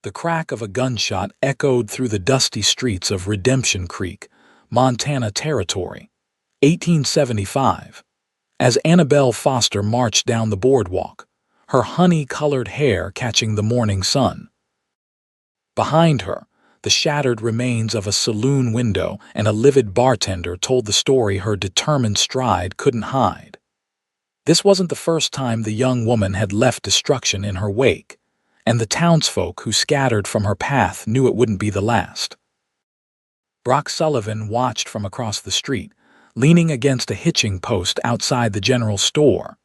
The crack of a gunshot echoed through the dusty streets of Redemption Creek, Montana Territory, 1875, as Annabelle Foster marched down the boardwalk, her honey-colored hair catching the morning sun. Behind her, the shattered remains of a saloon window and a livid bartender told the story her determined stride couldn't hide. This wasn't the first time the young woman had left destruction in her wake, and the townsfolk who scattered from her path knew it wouldn't be the last. Brock Sullivan watched from across the street, leaning against a hitching post outside the general store,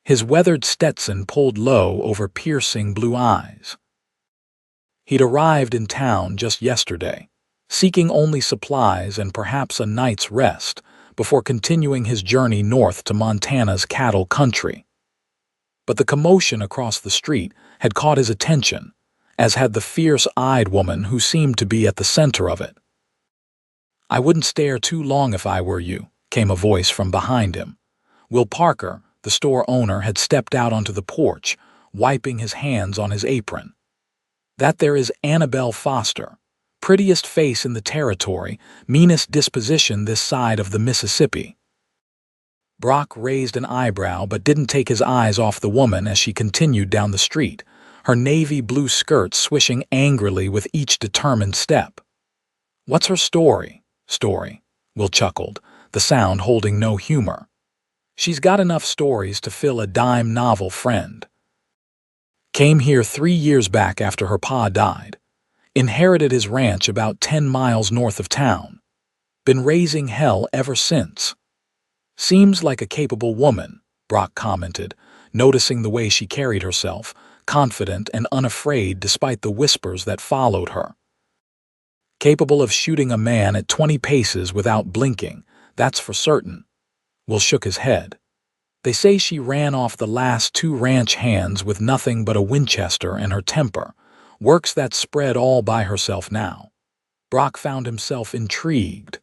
his weathered Stetson pulled low over piercing blue eyes. He'd arrived in town just yesterday, seeking only supplies and perhaps a night's rest before continuing his journey north to Montana's cattle country. But the commotion across the street had caught his attention, as had the fierce-eyed woman who seemed to be at the center of it. "I wouldn't stare too long if I were you," came a voice from behind him. Will Parker, the store owner, had stepped out onto the porch, wiping his hands on his apron. "That there is Annabelle Foster, prettiest face in the territory, meanest disposition this side of the Mississippi." Brock raised an eyebrow but didn't take his eyes off the woman as she continued down the street, her navy blue skirt swishing angrily with each determined step. "What's her story?" Will chuckled, the sound holding no humor. "She's got enough stories to fill a dime novel, friend. Came here 3 years back after her pa died. Inherited his ranch about 10 miles north of town. Been raising hell ever since." "Seems like a capable woman," Brock commented, noticing the way she carried herself, confident and unafraid despite the whispers that followed her. "Capable of shooting a man at 20 paces without blinking, that's for certain." Will shook his head. "They say she ran off the last 2 ranch hands with nothing but a Winchester and her temper. Works that spread all by herself now." Brock found himself intrigued.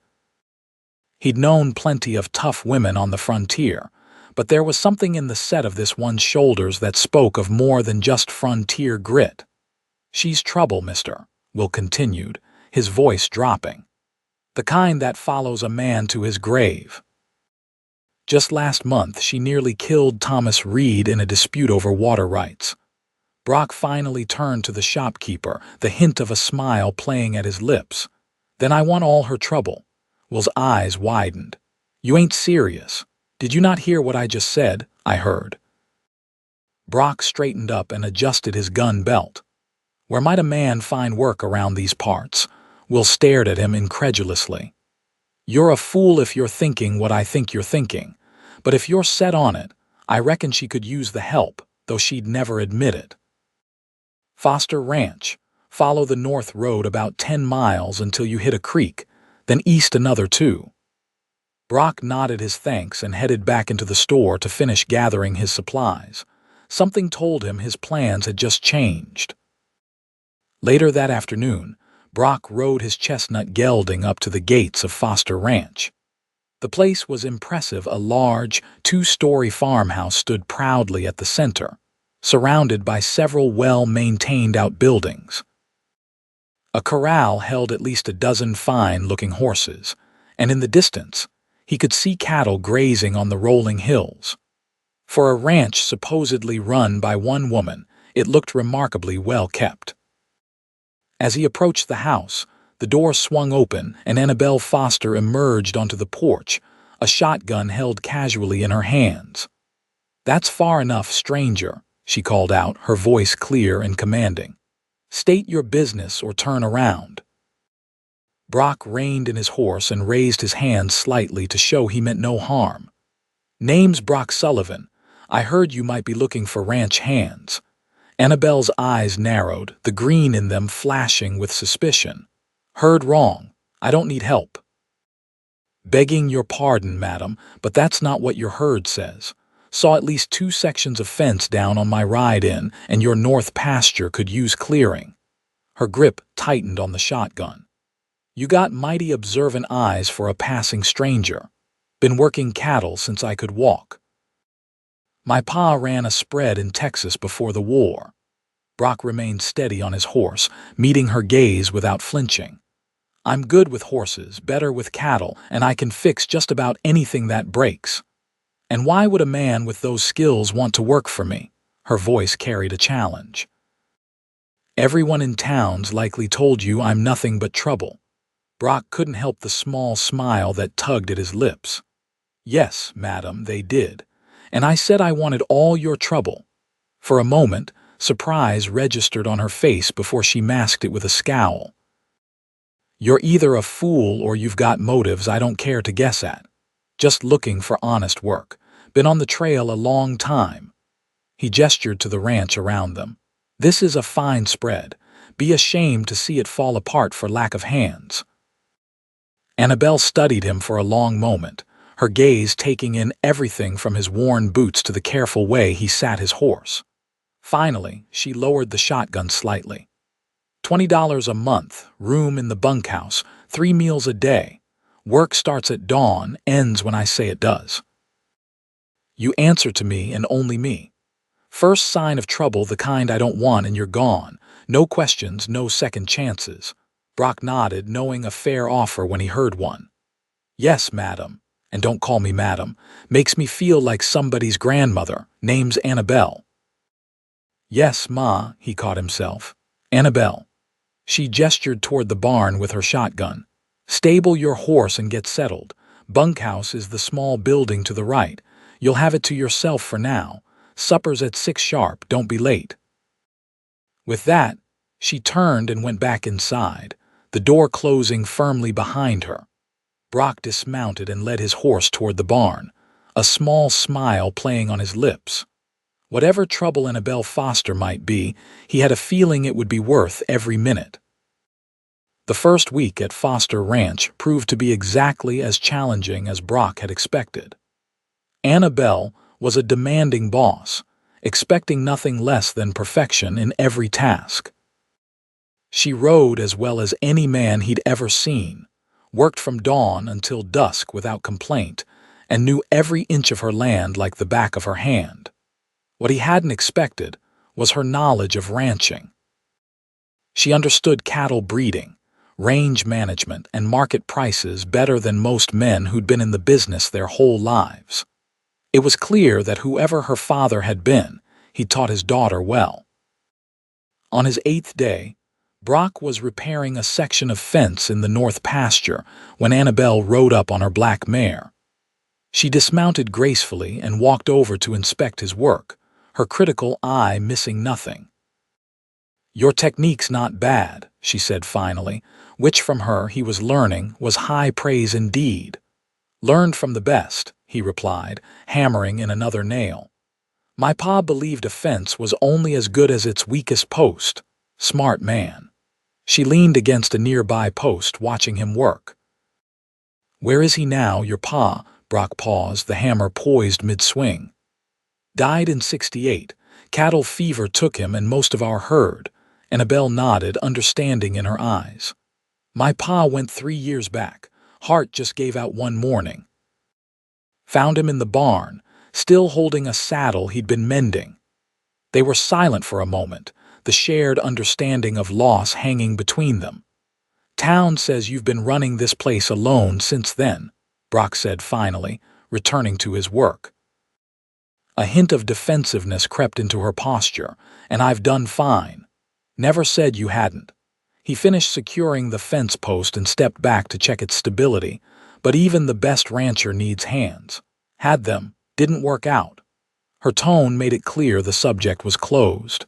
He'd known plenty of tough women on the frontier, but there was something in the set of this one's shoulders that spoke of more than just frontier grit. "She's trouble, mister," Will continued, his voice dropping. "The kind that follows a man to his grave. Just last month, she nearly killed Thomas Reed in a dispute over water rights." Brock finally turned to the shopkeeper, the hint of a smile playing at his lips. "Then I want all her trouble." Will's eyes widened. "You ain't serious. Did you not hear what I just said?" "I heard." Brock straightened up and adjusted his gun belt. "Where might a man find work around these parts?" Will stared at him incredulously. "You're a fool if you're thinking what I think you're thinking. But if you're set on it, I reckon she could use the help, though she'd never admit it. Foster Ranch. Follow the north road about 10 miles until you hit a creek, then east another 2. Brock nodded his thanks and headed back into the store to finish gathering his supplies. Something told him his plans had just changed. Later that afternoon, Brock rode his chestnut gelding up to the gates of Foster Ranch. The place was impressive. A large, 2-story farmhouse stood proudly at the center, surrounded by several well-maintained outbuildings. A corral held at least a dozen fine-looking horses, and in the distance, he could see cattle grazing on the rolling hills. For a ranch supposedly run by one woman, it looked remarkably well kept. As he approached the house, the door swung open and Annabelle Foster emerged onto the porch, a shotgun held casually in her hands. "That's far enough, stranger," she called out, her voice clear and commanding. "State your business or turn around." Brock reined in his horse and raised his hand slightly to show he meant no harm. "Name's Brock Sullivan. I heard you might be looking for ranch hands." Annabelle's eyes narrowed, the green in them flashing with suspicion. "Heard wrong. I don't need help." "Begging your pardon, madam, but that's not what your herd says. Saw at least 2 sections of fence down on my ride in, and your north pasture could use clearing." Her grip tightened on the shotgun. "You got mighty observant eyes for a passing stranger. Been working cattle since I could walk. My pa ran a spread in Texas before the war." Brock remained steady on his horse, meeting her gaze without flinching. I'm good with horses, better with cattle, and I can fix just about anything that breaks. And why would a man with those skills want to work for me? Her voice carried a challenge. Everyone in town's likely told you I'm nothing but trouble. Brock couldn't help the small smile that tugged at his lips. Yes, madam, they did. And I said I wanted all your trouble. For a moment, surprise registered on her face before she masked it with a scowl. You're either a fool or you've got motives I don't care to guess at. Just looking for honest work. Been on the trail a long time. He gestured to the ranch around them. This is a fine spread. Be ashamed to see it fall apart for lack of hands. Annabelle studied him for a long moment, her gaze taking in everything from his worn boots to the careful way he sat his horse. Finally, she lowered the shotgun slightly. $20 a month, room in the bunkhouse, 3 meals a day. Work starts at dawn, ends when I say it does. You answer to me and only me. First sign of trouble, the kind I don't want, and you're gone. No questions, no second chances. Brock nodded, knowing a fair offer when he heard one. Yes, madam. And don't call me madam. Makes me feel like somebody's grandmother. Name's Annabelle. Yes, ma, he caught himself. Annabelle. She gestured toward the barn with her shotgun. Stable your horse and get settled. Bunkhouse is the small building to the right. You'll have it to yourself for now. Supper's at 6 sharp, don't be late. With that, she turned and went back inside, the door closing firmly behind her. Brock dismounted and led his horse toward the barn, a small smile playing on his lips. Whatever trouble Annabelle Foster might be, he had a feeling it would be worth every minute. The first week at Foster Ranch proved to be exactly as challenging as Brock had expected. Annabelle was a demanding boss, expecting nothing less than perfection in every task. She rode as well as any man he'd ever seen, worked from dawn until dusk without complaint, and knew every inch of her land like the back of her hand. What he hadn't expected was her knowledge of ranching. She understood cattle breeding, range management, and market prices better than most men who'd been in the business their whole lives. It was clear that whoever her father had been, he'd taught his daughter well. On his 8th day, Brock was repairing a section of fence in the north pasture when Annabelle rode up on her black mare. She dismounted gracefully and walked over to inspect his work, her critical eye missing nothing. Your technique's not bad, she said finally, which from her he was learning was high praise indeed. Learned from the best, he replied, hammering in another nail. My pa believed a fence was only as good as its weakest post. Smart man. She leaned against a nearby post, watching him work. Where is he now, your pa? Brock paused, the hammer poised mid-swing. Died in '68. Cattle fever took him and most of our herd. Annabelle nodded, understanding in her eyes. My pa went 3 years back. Heart just gave out one morning. Found him in the barn, still holding a saddle he'd been mending. They were silent for a moment, the shared understanding of loss hanging between them. Town says you've been running this place alone since then, Brock said finally, returning to his work. A hint of defensiveness crept into her posture, and I've done fine. Never said you hadn't. He finished securing the fence post and stepped back to check its stability, but even the best rancher needs hands. Had them, didn't work out. Her tone made it clear the subject was closed.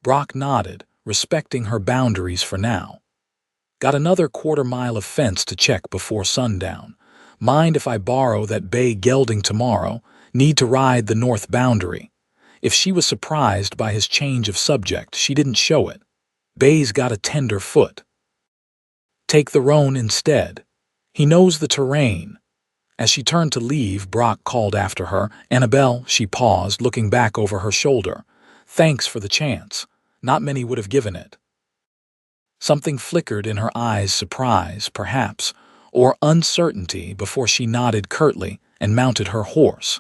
Brock nodded, respecting her boundaries for now. Got another quarter-mile of fence to check before sundown. Mind if I borrow that bay gelding tomorrow? Need to ride the north boundary. If she was surprised by his change of subject, she didn't show it. Bay's got a tender foot. Take the roan instead. He knows the terrain. As she turned to leave, Brock called after her. Annabelle, she paused, looking back over her shoulder. Thanks for the chance. Not many would have given it. Something flickered in her eyes, surprise, perhaps, or uncertainty before she nodded curtly and mounted her horse.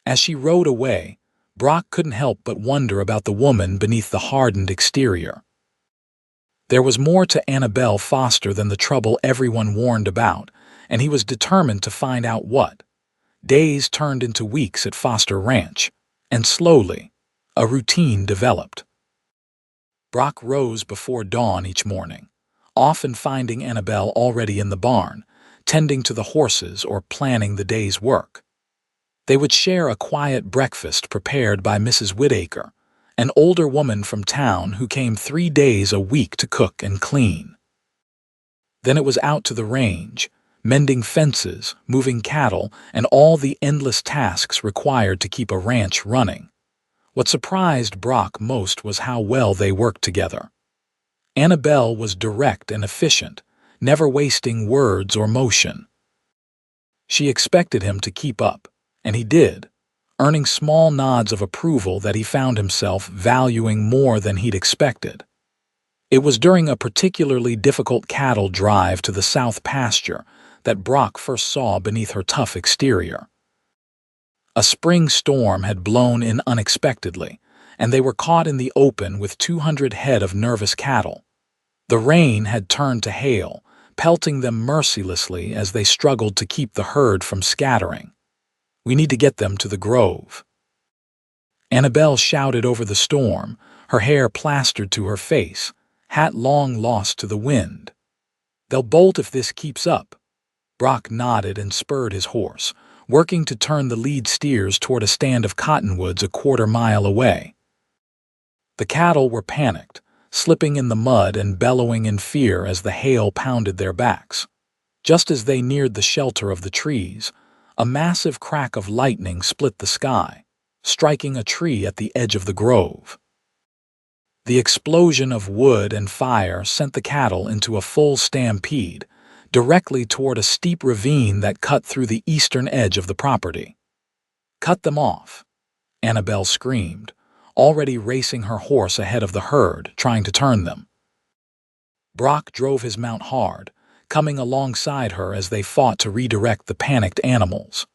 As she rode away, Brock couldn't help but wonder about the woman beneath the hardened exterior. There was more to Annabelle Foster than the trouble everyone warned about, and he was determined to find out what. Days turned into weeks at Foster Ranch, and slowly, a routine developed. Brock rose before dawn each morning, often finding Annabelle already in the barn, tending to the horses or planning the day's work. They would share a quiet breakfast prepared by Mrs. Whitaker, an older woman from town who came 3 days a week to cook and clean. Then it was out to the range, mending fences, moving cattle, and all the endless tasks required to keep a ranch running. What surprised Brock most was how well they worked together. Annabelle was direct and efficient, never wasting words or motion. She expected him to keep up, and he did, earning small nods of approval that he found himself valuing more than he'd expected. It was during a particularly difficult cattle drive to the south pasture that Brock first saw beneath her tough exterior. A spring storm had blown in unexpectedly, and they were caught in the open with 200 head of nervous cattle. The rain had turned to hail, pelting them mercilessly as they struggled to keep the herd from scattering. "We need to get them to the grove." Annabelle shouted over the storm, her hair plastered to her face, hat long lost to the wind. "They'll bolt if this keeps up." Brock nodded and spurred his horse, working to turn the lead steers toward a stand of cottonwoods a quarter-mile away. The cattle were panicked, slipping in the mud and bellowing in fear as the hail pounded their backs. Just as they neared the shelter of the trees, a massive crack of lightning split the sky, striking a tree at the edge of the grove. The explosion of wood and fire sent the cattle into a full stampede, directly toward a steep ravine that cut through the eastern edge of the property. "Cut them off," Annabelle screamed, already racing her horse ahead of the herd, trying to turn them. Brock drove his mount hard, coming alongside her as they fought to redirect the panicked animals.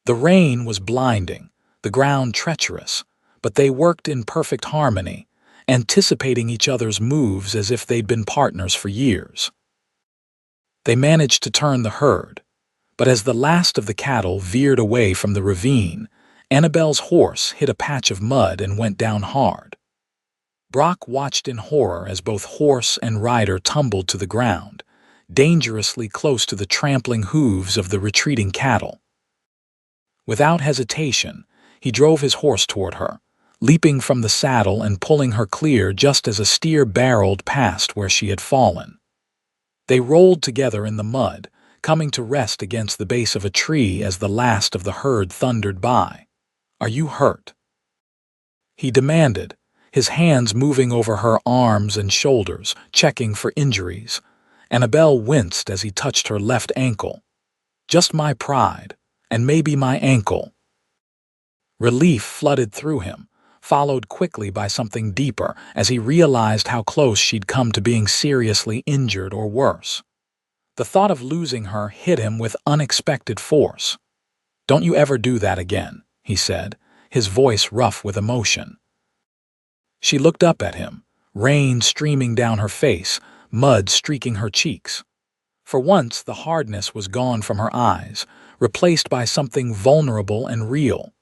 The rain was blinding, the ground treacherous, but they worked in perfect harmony, anticipating each other's moves as if they'd been partners for years. They managed to turn the herd, but as the last of the cattle veered away from the ravine, Annabelle's horse hit a patch of mud and went down hard. Brock watched in horror as both horse and rider tumbled to the ground, dangerously close to the trampling hooves of the retreating cattle. Without hesitation, he drove his horse toward her, leaping from the saddle and pulling her clear just as a steer barreled past where she had fallen. They rolled together in the mud, coming to rest against the base of a tree as the last of the herd thundered by. "Are you hurt?" he demanded, his hands moving over her arms and shoulders, checking for injuries. Annabelle winced as he touched her left ankle. "Just my pride, and maybe my ankle." Relief flooded through him, followed quickly by something deeper as he realized how close she'd come to being seriously injured or worse. The thought of losing her hit him with unexpected force. "Don't you ever do that again," he said, his voice rough with emotion. She looked up at him, rain streaming down her face, mud streaking her cheeks. For once, the hardness was gone from her eyes, replaced by something vulnerable and real.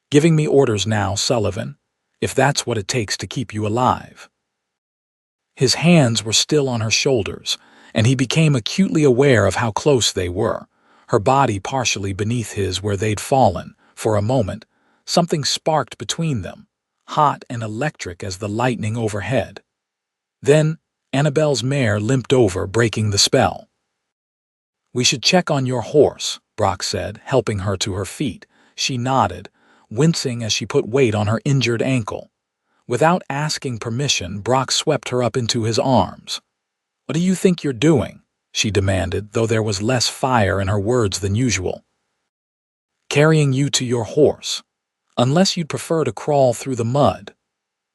"Giving me orders now, Sullivan, if that's what it takes to keep you alive." His hands were still on her shoulders, and he became acutely aware of how close they were, her body partially beneath his where they'd fallen. For a moment, something sparked between them, hot and electric as the lightning overhead. Then, Annabelle's mare limped over, breaking the spell. "We should check on your horse," Brock said, helping her to her feet. She nodded, wincing as she put weight on her injured ankle. Without asking permission, Brock swept her up into his arms. "What do you think you're doing?" she demanded, though there was less fire in her words than usual. "Carrying you to your horse, unless you'd prefer to crawl through the mud."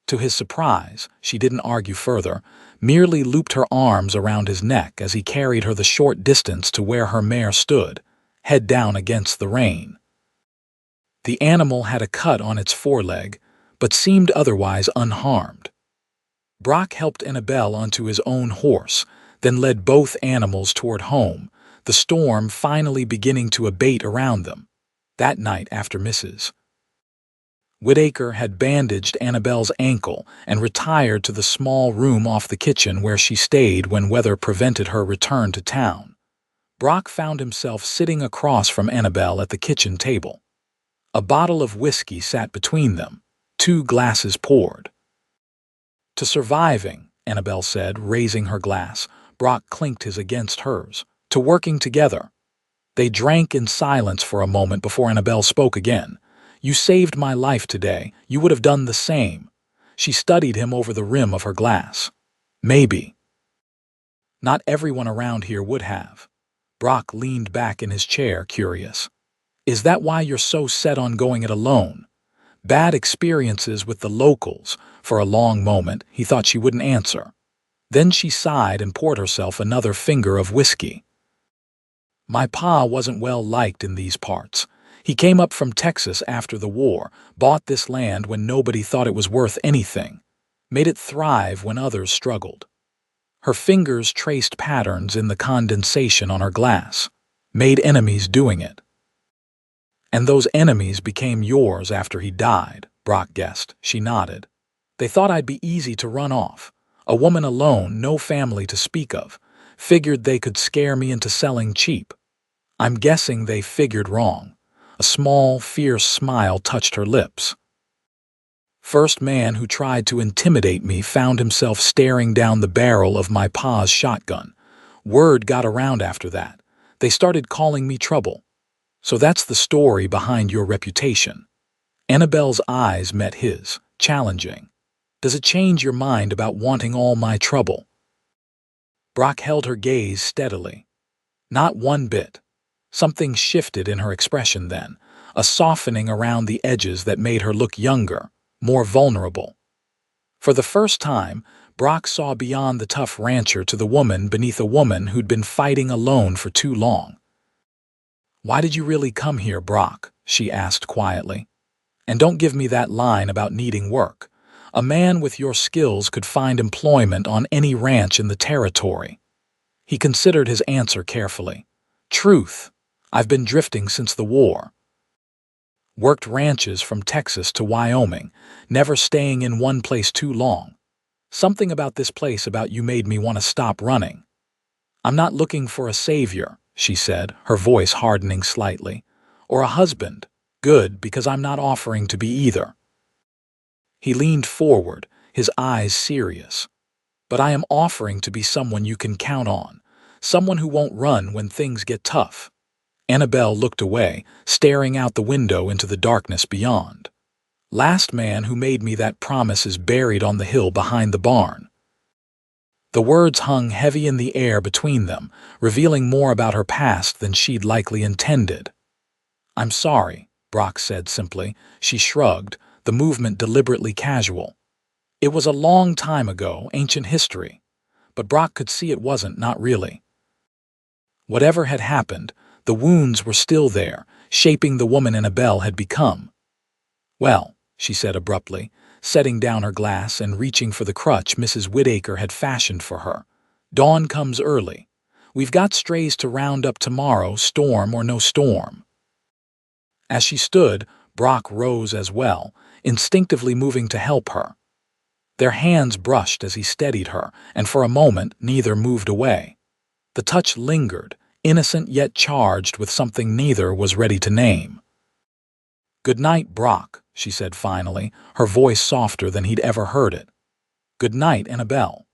To his surprise, she didn't argue further, merely looped her arms around his neck as he carried her the short distance to where her mare stood, head down against the rain. The animal had a cut on its foreleg, but seemed otherwise unharmed. Brock helped Annabelle onto his own horse, then led both animals toward home, the storm finally beginning to abate around them. That night after Mrs. Whitaker had bandaged Annabelle's ankle and retired to the small room off the kitchen where she stayed when weather prevented her return to town, Brock found himself sitting across from Annabelle at the kitchen table. A bottle of whiskey sat between them, 2 glasses poured. "To surviving," Annabelle said, raising her glass. Brock clinked his against hers. "To working together." They drank in silence for a moment before Annabelle spoke again. "You saved my life today. You would have done the same." She studied him over the rim of her glass. "Maybe. Not everyone around here would have." Brock leaned back in his chair, curious. "Is that why you're so set on going it alone?" "Bad experiences with the locals." For a long moment, he thought she wouldn't answer. Then she sighed and poured herself another finger of whiskey. "My pa wasn't well liked in these parts. He came up from Texas after the war, bought this land when nobody thought it was worth anything, made it thrive when others struggled." Her fingers traced patterns in the condensation on her glass. "Made enemies doing it." "And those enemies became yours after he died," Brock guessed. She nodded. "They thought I'd be easy to run off. A woman alone, no family to speak of. Figured they could scare me into selling cheap." "I'm guessing they figured wrong." A small, fierce smile touched her lips. "First man who tried to intimidate me found himself staring down the barrel of my pa's shotgun. Word got around after that. They started calling me trouble. So that's the story behind your reputation." Annabelle's eyes met his, challenging. "Does it change your mind about wanting all my trouble?" Brock held her gaze steadily. "Not one bit." Something shifted in her expression then, a softening around the edges that made her look younger, more vulnerable. For the first time, Brock saw beyond the tough rancher to the woman beneath a woman who'd been fighting alone for too long. "Why did you really come here, Brock?" she asked quietly. "And don't give me that line about needing work. A man with your skills could find employment on any ranch in the territory." He considered his answer carefully. "Truth. I've been drifting since the war. Worked ranches from Texas to Wyoming, never staying in one place too long. Something about this place about you made me want to stop running." "I'm not looking for a savior," she said, her voice hardening slightly. "Or a husband. Good, because I'm not offering to be either." He leaned forward, his eyes serious. "But I am offering to be someone you can count on, someone who won't run when things get tough." Annabelle looked away, staring out the window into the darkness beyond. "Last man who made me that promise is buried on the hill behind the barn." The words hung heavy in the air between them, revealing more about her past than she'd likely intended. "I'm sorry," Brock said simply. She shrugged, the movement deliberately casual. It was a long time ago, ancient history. But Brock could see it wasn't, not really. Whatever had happened, the wounds were still there, shaping the woman Annabelle had become. "Well," she said abruptly, setting down her glass and reaching for the crutch Mrs. Whitaker had fashioned for her. "Dawn comes early. We've got strays to round up tomorrow, storm or no storm." As she stood, Brock rose as well, instinctively moving to help her. Their hands brushed as he steadied her, and for a moment neither moved away. The touch lingered, innocent yet charged with something neither was ready to name. "Good night, Brock," she said finally, her voice softer than he'd ever heard it. "Good night, Annabelle."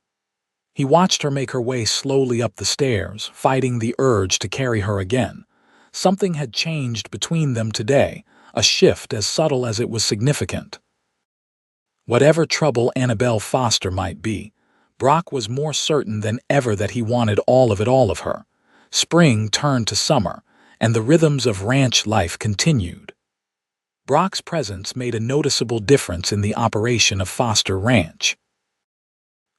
He watched her make her way slowly up the stairs, fighting the urge to carry her again. Something had changed between them today, a shift as subtle as it was significant. Whatever trouble Annabelle Foster might be, Brock was more certain than ever that he wanted all of her. Spring turned to summer, and the rhythms of ranch life continued. Brock's presence made a noticeable difference in the operation of Foster Ranch.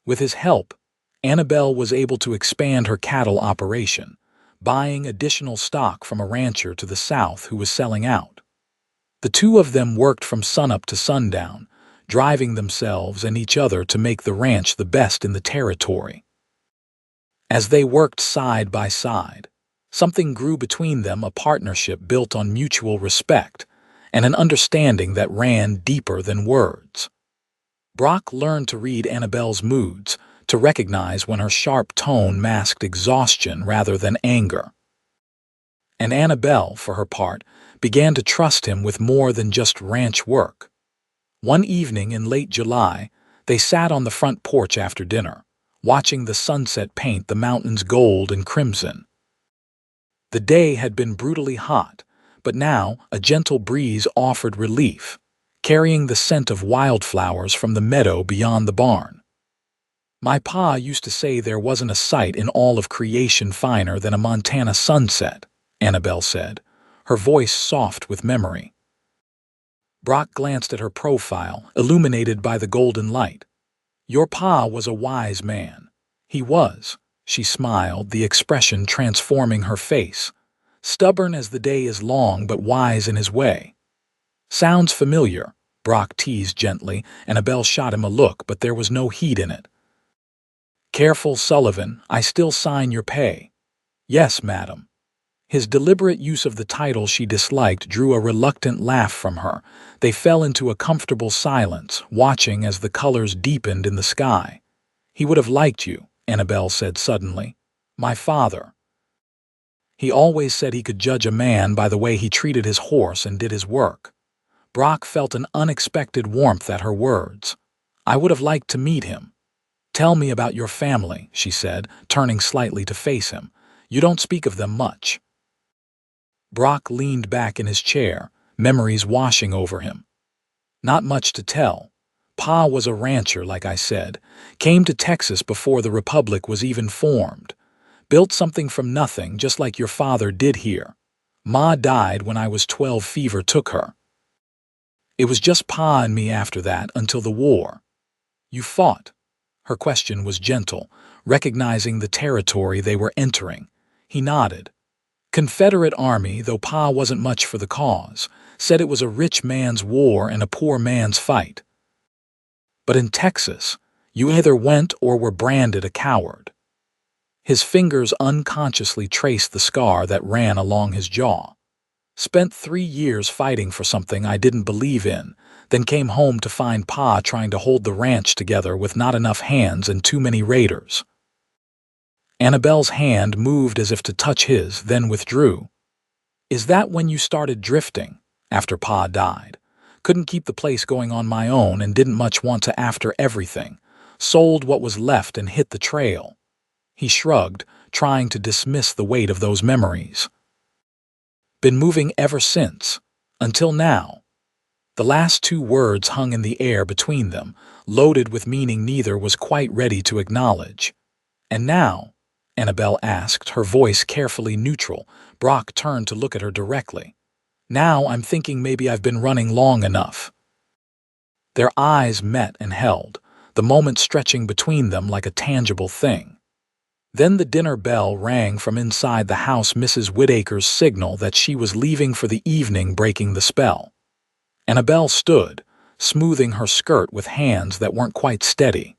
With his help, Annabelle was able to expand her cattle operation, buying additional stock from a rancher to the south who was selling out. The two of them worked from sunup to sundown, driving themselves and each other to make the ranch the best in the territory. As they worked side by side, something grew between them, a partnership built on mutual respect and an understanding that ran deeper than words. Brock learned to read Annabelle's moods, to recognize when her sharp tone masked exhaustion rather than anger. And Annabelle, for her part, began to trust him with more than just ranch work. One evening in late July, they sat on the front porch after dinner, watching the sunset paint the mountains gold and crimson. The day had been brutally hot, but now a gentle breeze offered relief, carrying the scent of wildflowers from the meadow beyond the barn. My pa used to say there wasn't a sight in all of creation finer than a Montana sunset, Annabelle said, her voice soft with memory. Brock glanced at her profile, illuminated by the golden light. Your pa was a wise man. He was, she smiled, the expression transforming her face. Stubborn as the day is long, but wise in his way. Sounds familiar, Brock teased gently. Annabelle shot him a look, but there was no heat in it. Careful, Sullivan, I still sign your pay. Yes, madam. His deliberate use of the title she disliked drew a reluctant laugh from her. They fell into a comfortable silence, watching as the colors deepened in the sky. He would have liked you, Annabelle said suddenly. My father. He always said he could judge a man by the way he treated his horse and did his work. Brock felt an unexpected warmth at her words. I would have liked to meet him. Tell me about your family, she said, turning slightly to face him. You don't speak of them much. Brock leaned back in his chair, memories washing over him. Not much to tell. Pa was a rancher, like I said, came to Texas before the Republic was even formed. Built something from nothing, just like your father did here. Ma died when I was 12, fever took her. It was just Pa and me after that, until the war. You fought. Her question was gentle, recognizing the territory they were entering. He nodded. Confederate Army, though Pa wasn't much for the cause, said it was a rich man's war and a poor man's fight. But in Texas, you either went or were branded a coward. His fingers unconsciously traced the scar that ran along his jaw. Spent 3 years fighting for something I didn't believe in, then came home to find Pa trying to hold the ranch together with not enough hands and too many raiders. Annabelle's hand moved as if to touch his, then withdrew. Is that when you started drifting, after Pa died? Couldn't keep the place going on my own and didn't much want to after everything. Sold what was left and hit the trail. He shrugged, trying to dismiss the weight of those memories. Been moving ever since, until now. The last 2 words hung in the air between them, loaded with meaning neither was quite ready to acknowledge. And now, Annabelle asked, her voice carefully neutral. Brock turned to look at her directly. Now I'm thinking maybe I've been running long enough. Their eyes met and held, the moment stretching between them like a tangible thing. Then the dinner bell rang from inside the house, Mrs. Whittaker's signal that she was leaving for the evening, breaking the spell. Annabelle stood, smoothing her skirt with hands that weren't quite steady.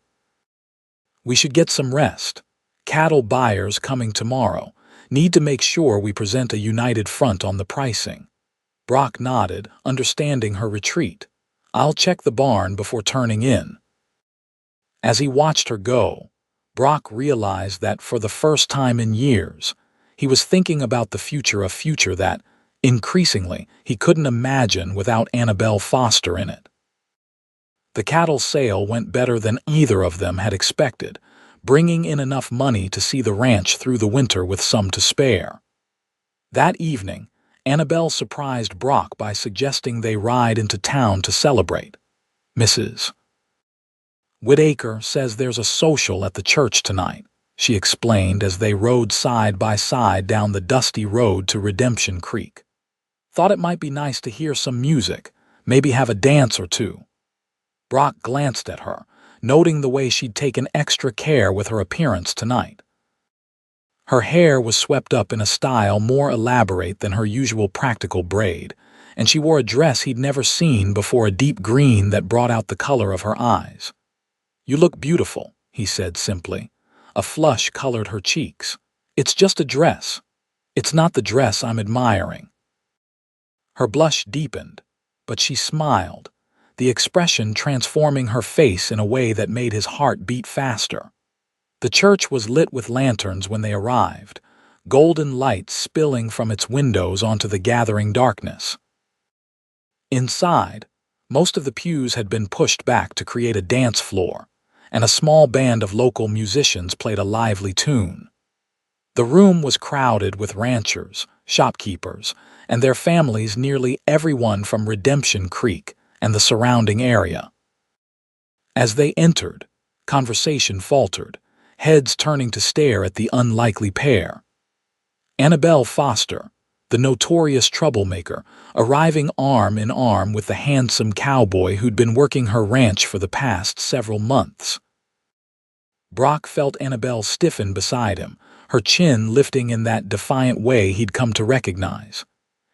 We should get some rest. Cattle buyers coming tomorrow. Need to make sure we present a united front on the pricing. Brock nodded, understanding her retreat. I'll check the barn before turning in. As he watched her go, Brock realized that for the first time in years, he was thinking about the future, a future that, increasingly, he couldn't imagine without Annabelle Foster in it. The cattle sale went better than either of them had expected, bringing in enough money to see the ranch through the winter with some to spare. That evening, Annabelle surprised Brock by suggesting they ride into town to celebrate. Mrs. Whittaker says there's a social at the church tonight, she explained as they rode side by side down the dusty road to Redemption Creek. Thought it might be nice to hear some music, maybe have a dance or two. Brock glanced at her, noting the way she'd taken extra care with her appearance tonight. Her hair was swept up in a style more elaborate than her usual practical braid, and she wore a dress he'd never seen before, a deep green that brought out the color of her eyes. "You look beautiful," he said simply. A flush colored her cheeks. "It's just a dress. It's not the dress I'm admiring." Her blush deepened, but she smiled, the expression transforming her face in a way that made his heart beat faster. The church was lit with lanterns when they arrived, golden light spilling from its windows onto the gathering darkness. Inside, most of the pews had been pushed back to create a dance floor, and a small band of local musicians played a lively tune. The room was crowded with ranchers, shopkeepers, and their families, nearly everyone from Redemption Creek and the surrounding area. As they entered, conversation faltered, heads turning to stare at the unlikely pair. Annabelle Foster, the notorious troublemaker, arriving arm in arm with the handsome cowboy who'd been working her ranch for the past several months. Brock felt Annabelle stiffen beside him, her chin lifting in that defiant way he'd come to recognize.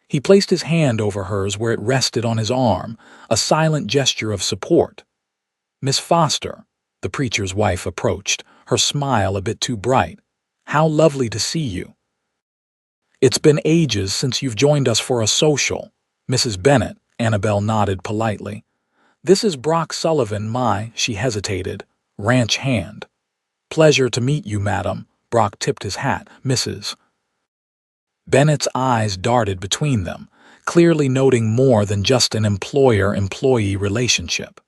He placed his hand over hers where it rested on his arm, a silent gesture of support. "Miss Foster," the preacher's wife approached, her smile a bit too bright. "How lovely to see you." "It's been ages since you've joined us for a social." "Mrs. Bennett," Annabelle nodded politely. "This is Brock Sullivan, she hesitated, ranch hand." "Pleasure to meet you, madam." Brock tipped his hat. "Mrs. Bennett's eyes darted between them, clearly noting more than just an employer-employee relationship.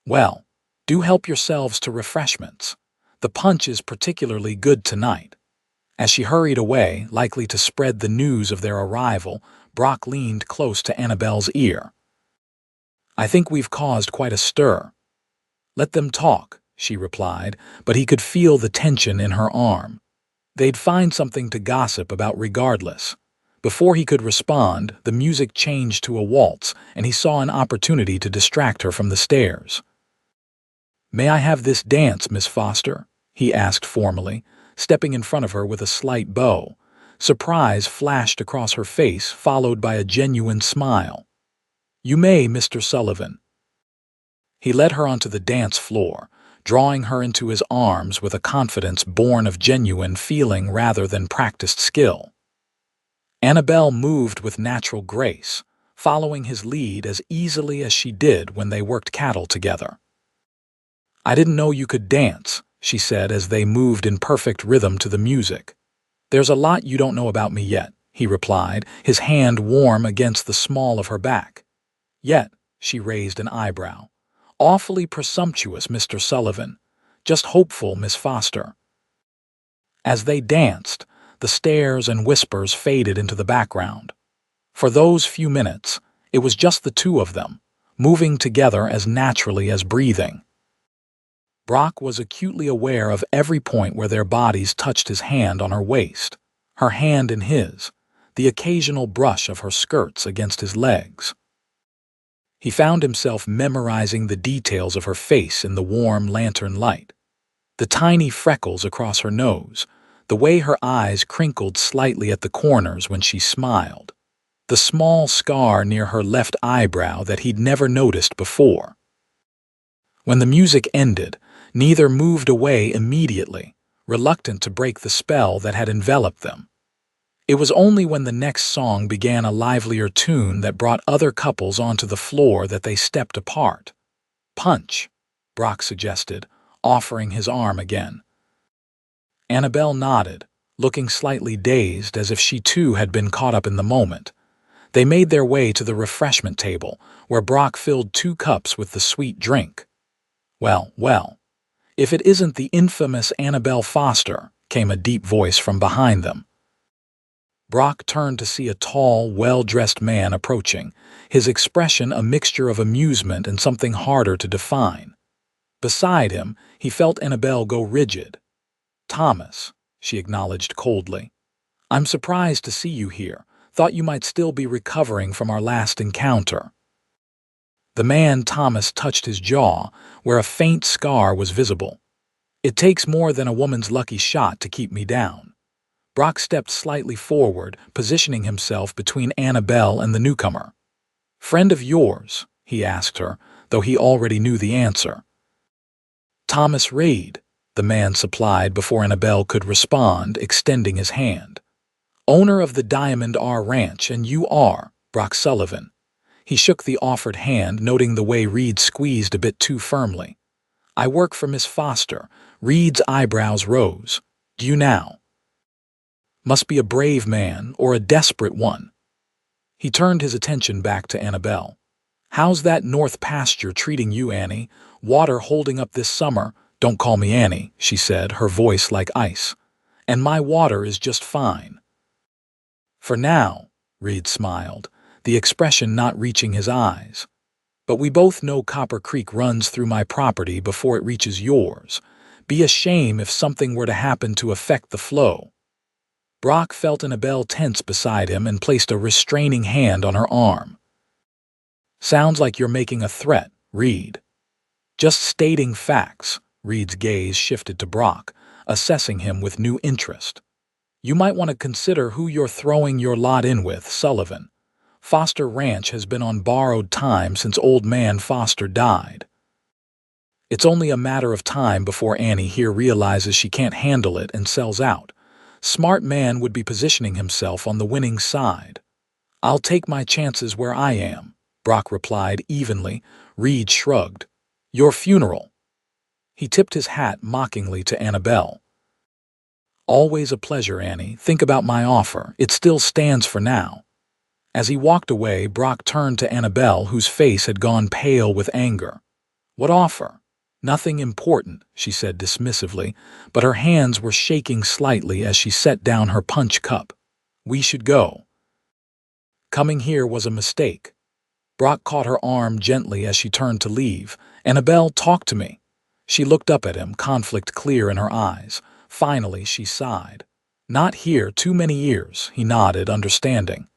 "Well, do help yourselves to refreshments. The punch is particularly good tonight." As she hurried away, likely to spread the news of their arrival, Brock leaned close to Annabelle's ear. "I think we've caused quite a stir." "Let them talk," she replied, but he could feel the tension in her arm. They'd find something to gossip about regardless. Before he could respond, the music changed to a waltz, and he saw an opportunity to distract her from the stares. "May I have this dance, Miss Foster?" he asked formally, stepping in front of her with a slight bow. Surprise flashed across her face, followed by a genuine smile. "You may, Mr. Sullivan." He led her onto the dance floor, drawing her into his arms with a confidence born of genuine feeling rather than practiced skill. Annabelle moved with natural grace, following his lead as easily as she did when they worked cattle together. "I didn't know you could dance," she said as they moved in perfect rhythm to the music. "There's a lot you don't know about me yet," he replied, his hand warm against the small of her back. "Yet," she raised an eyebrow. "Awfully presumptuous, Mr. Sullivan. Just hopeful, Miss Foster." As they danced, the stares and whispers faded into the background. For those few minutes, it was just the two of them, moving together as naturally as breathing. Brock was acutely aware of every point where their bodies touched, his hand on her waist, her hand in his, the occasional brush of her skirts against his legs. He found himself memorizing the details of her face in the warm lantern light. The tiny freckles across her nose, the way her eyes crinkled slightly at the corners when she smiled, the small scar near her left eyebrow that he'd never noticed before. When the music ended, neither moved away immediately, reluctant to break the spell that had enveloped them. It was only when the next song began a livelier tune that brought other couples onto the floor that they stepped apart. "Punch," Brock suggested, offering his arm again. Annabelle nodded, looking slightly dazed as if she too had been caught up in the moment. They made their way to the refreshment table, where Brock filled 2 cups with the sweet drink. Well, if it isn't the infamous Annabelle Foster," came a deep voice from behind them. Brock turned to see a tall, well-dressed man approaching, his expression a mixture of amusement and something harder to define. Beside him, he felt Annabelle go rigid. "Thomas," she acknowledged coldly. "I'm surprised to see you here. Thought you might still be recovering from our last encounter." The man Thomas touched his jaw, where a faint scar was visible. "It takes more than a woman's lucky shot to keep me down." Brock stepped slightly forward, positioning himself between Annabelle and the newcomer. Friend of yours? He asked her, though he already knew the answer. Thomas Reid, the man supplied before Annabelle could respond, extending his hand. Owner of the Diamond R Ranch, and you are Brock Sullivan. He shook the offered hand, noting the way Reid squeezed a bit too firmly. I work for Miss Foster. Reid's eyebrows rose. Do you now? Must be a brave man or a desperate one. He turned his attention back to Annabelle. How's that north pasture treating you, Annie? Water holding up this summer? Don't call me Annie, she said, her voice like ice. And my water is just fine. For now, Reid smiled, the expression not reaching his eyes. But we both know Copper Creek runs through my property before it reaches yours. Be a shame if something were to happen to affect the flow. Brock felt Annabelle tense beside him and placed a restraining hand on her arm. Sounds like you're making a threat, Reid. Just stating facts. Reid's gaze shifted to Brock, assessing him with new interest. You might want to consider who you're throwing your lot in with, Sullivan. Foster Ranch has been on borrowed time since old man Foster died. It's only a matter of time before Annie here realizes she can't handle it and sells out. Smart man would be positioning himself on the winning side. I'll take my chances where I am, Brock replied evenly. Reid shrugged. Your funeral. He tipped his hat mockingly to Annabelle. Always a pleasure, Annie. Think about my offer. It still stands for now. As he walked away, Brock turned to Annabelle, whose face had gone pale with anger. What offer? Nothing important, she said dismissively, but her hands were shaking slightly as she set down her punch cup. We should go. Coming here was a mistake. Brock caught her arm gently as she turned to leave. Annabelle, talk to me. She looked up at him, conflict clear in her eyes. Finally, she sighed. Not here, too many years, he nodded, understanding.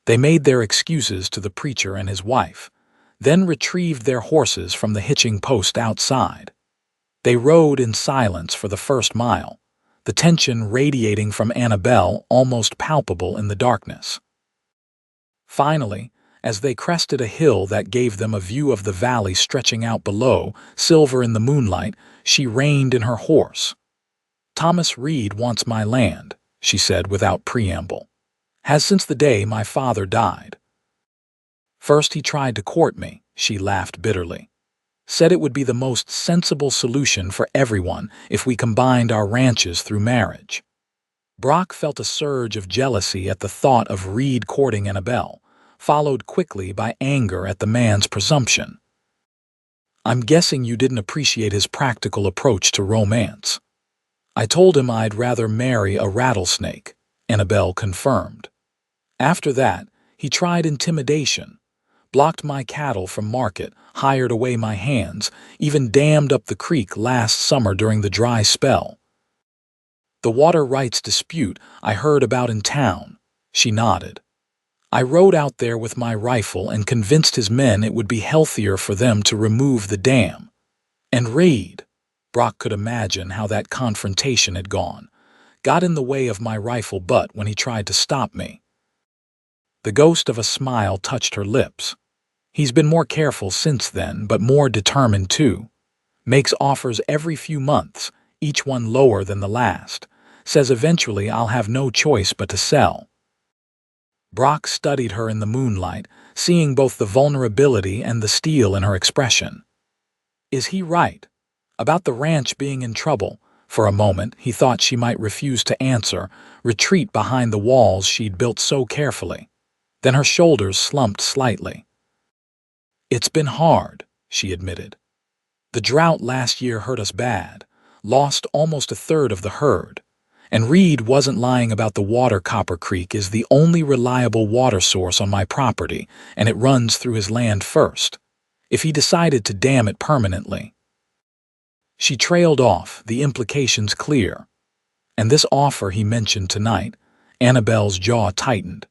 They made their excuses to the preacher and his wife, then retrieved their horses from the hitching post outside. They rode in silence for the first mile, the tension radiating from Annabelle almost palpable in the darkness. Finally, as they crested a hill that gave them a view of the valley stretching out below, silver in the moonlight, she reined in her horse. Thomas Reid wants my land, she said without preamble. Has since the day my father died. First he tried to court me, she laughed bitterly. Said it would be the most sensible solution for everyone if we combined our ranches through marriage. Brock felt a surge of jealousy at the thought of Reid courting Annabelle, followed quickly by anger at the man's presumption. I'm guessing you didn't appreciate his practical approach to romance. I told him I'd rather marry a rattlesnake, Annabelle confirmed. After that, he tried intimidation, blocked my cattle from market, hired away my hands, even dammed up the creek last summer during the dry spell. The water rights dispute I heard about in town, she nodded. I rode out there with my rifle and convinced his men it would be healthier for them to remove the dam. And Reid, Brock could imagine how that confrontation had gone, got in the way of my rifle butt when he tried to stop me. The ghost of a smile touched her lips. He's been more careful since then, but more determined too. Makes offers every few months, each one lower than the last. Says eventually I'll have no choice but to sell. Brock studied her in the moonlight, seeing both the vulnerability and the steel in her expression. Is he right? About the ranch being in trouble? For a moment, he thought she might refuse to answer, retreat behind the walls she'd built so carefully. Then her shoulders slumped slightly. It's been hard, she admitted. The drought last year hurt us bad, lost almost a third of the herd. And Reid wasn't lying about the water. Copper Creek is the only reliable water source on my property, and it runs through his land first. If he decided to dam it permanently. She trailed off, the implications clear. And this offer he mentioned tonight, Annabelle's jaw tightened.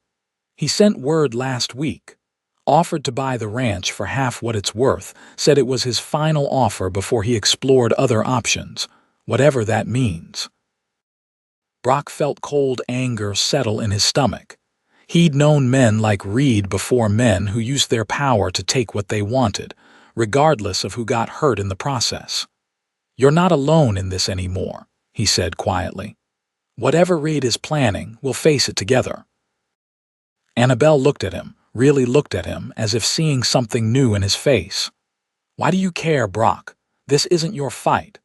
He sent word last week. Offered to buy the ranch for half what it's worth, said it was his final offer before he explored other options, whatever that means. Brock felt cold anger settle in his stomach. He'd known men like Reed before, men who used their power to take what they wanted, regardless of who got hurt in the process. "You're not alone in this anymore," he said quietly. "Whatever Reed is planning, we'll face it together." Annabelle looked at him, really looked at him, as if seeing something new in his face. "Why do you care, Brock? This isn't your fight."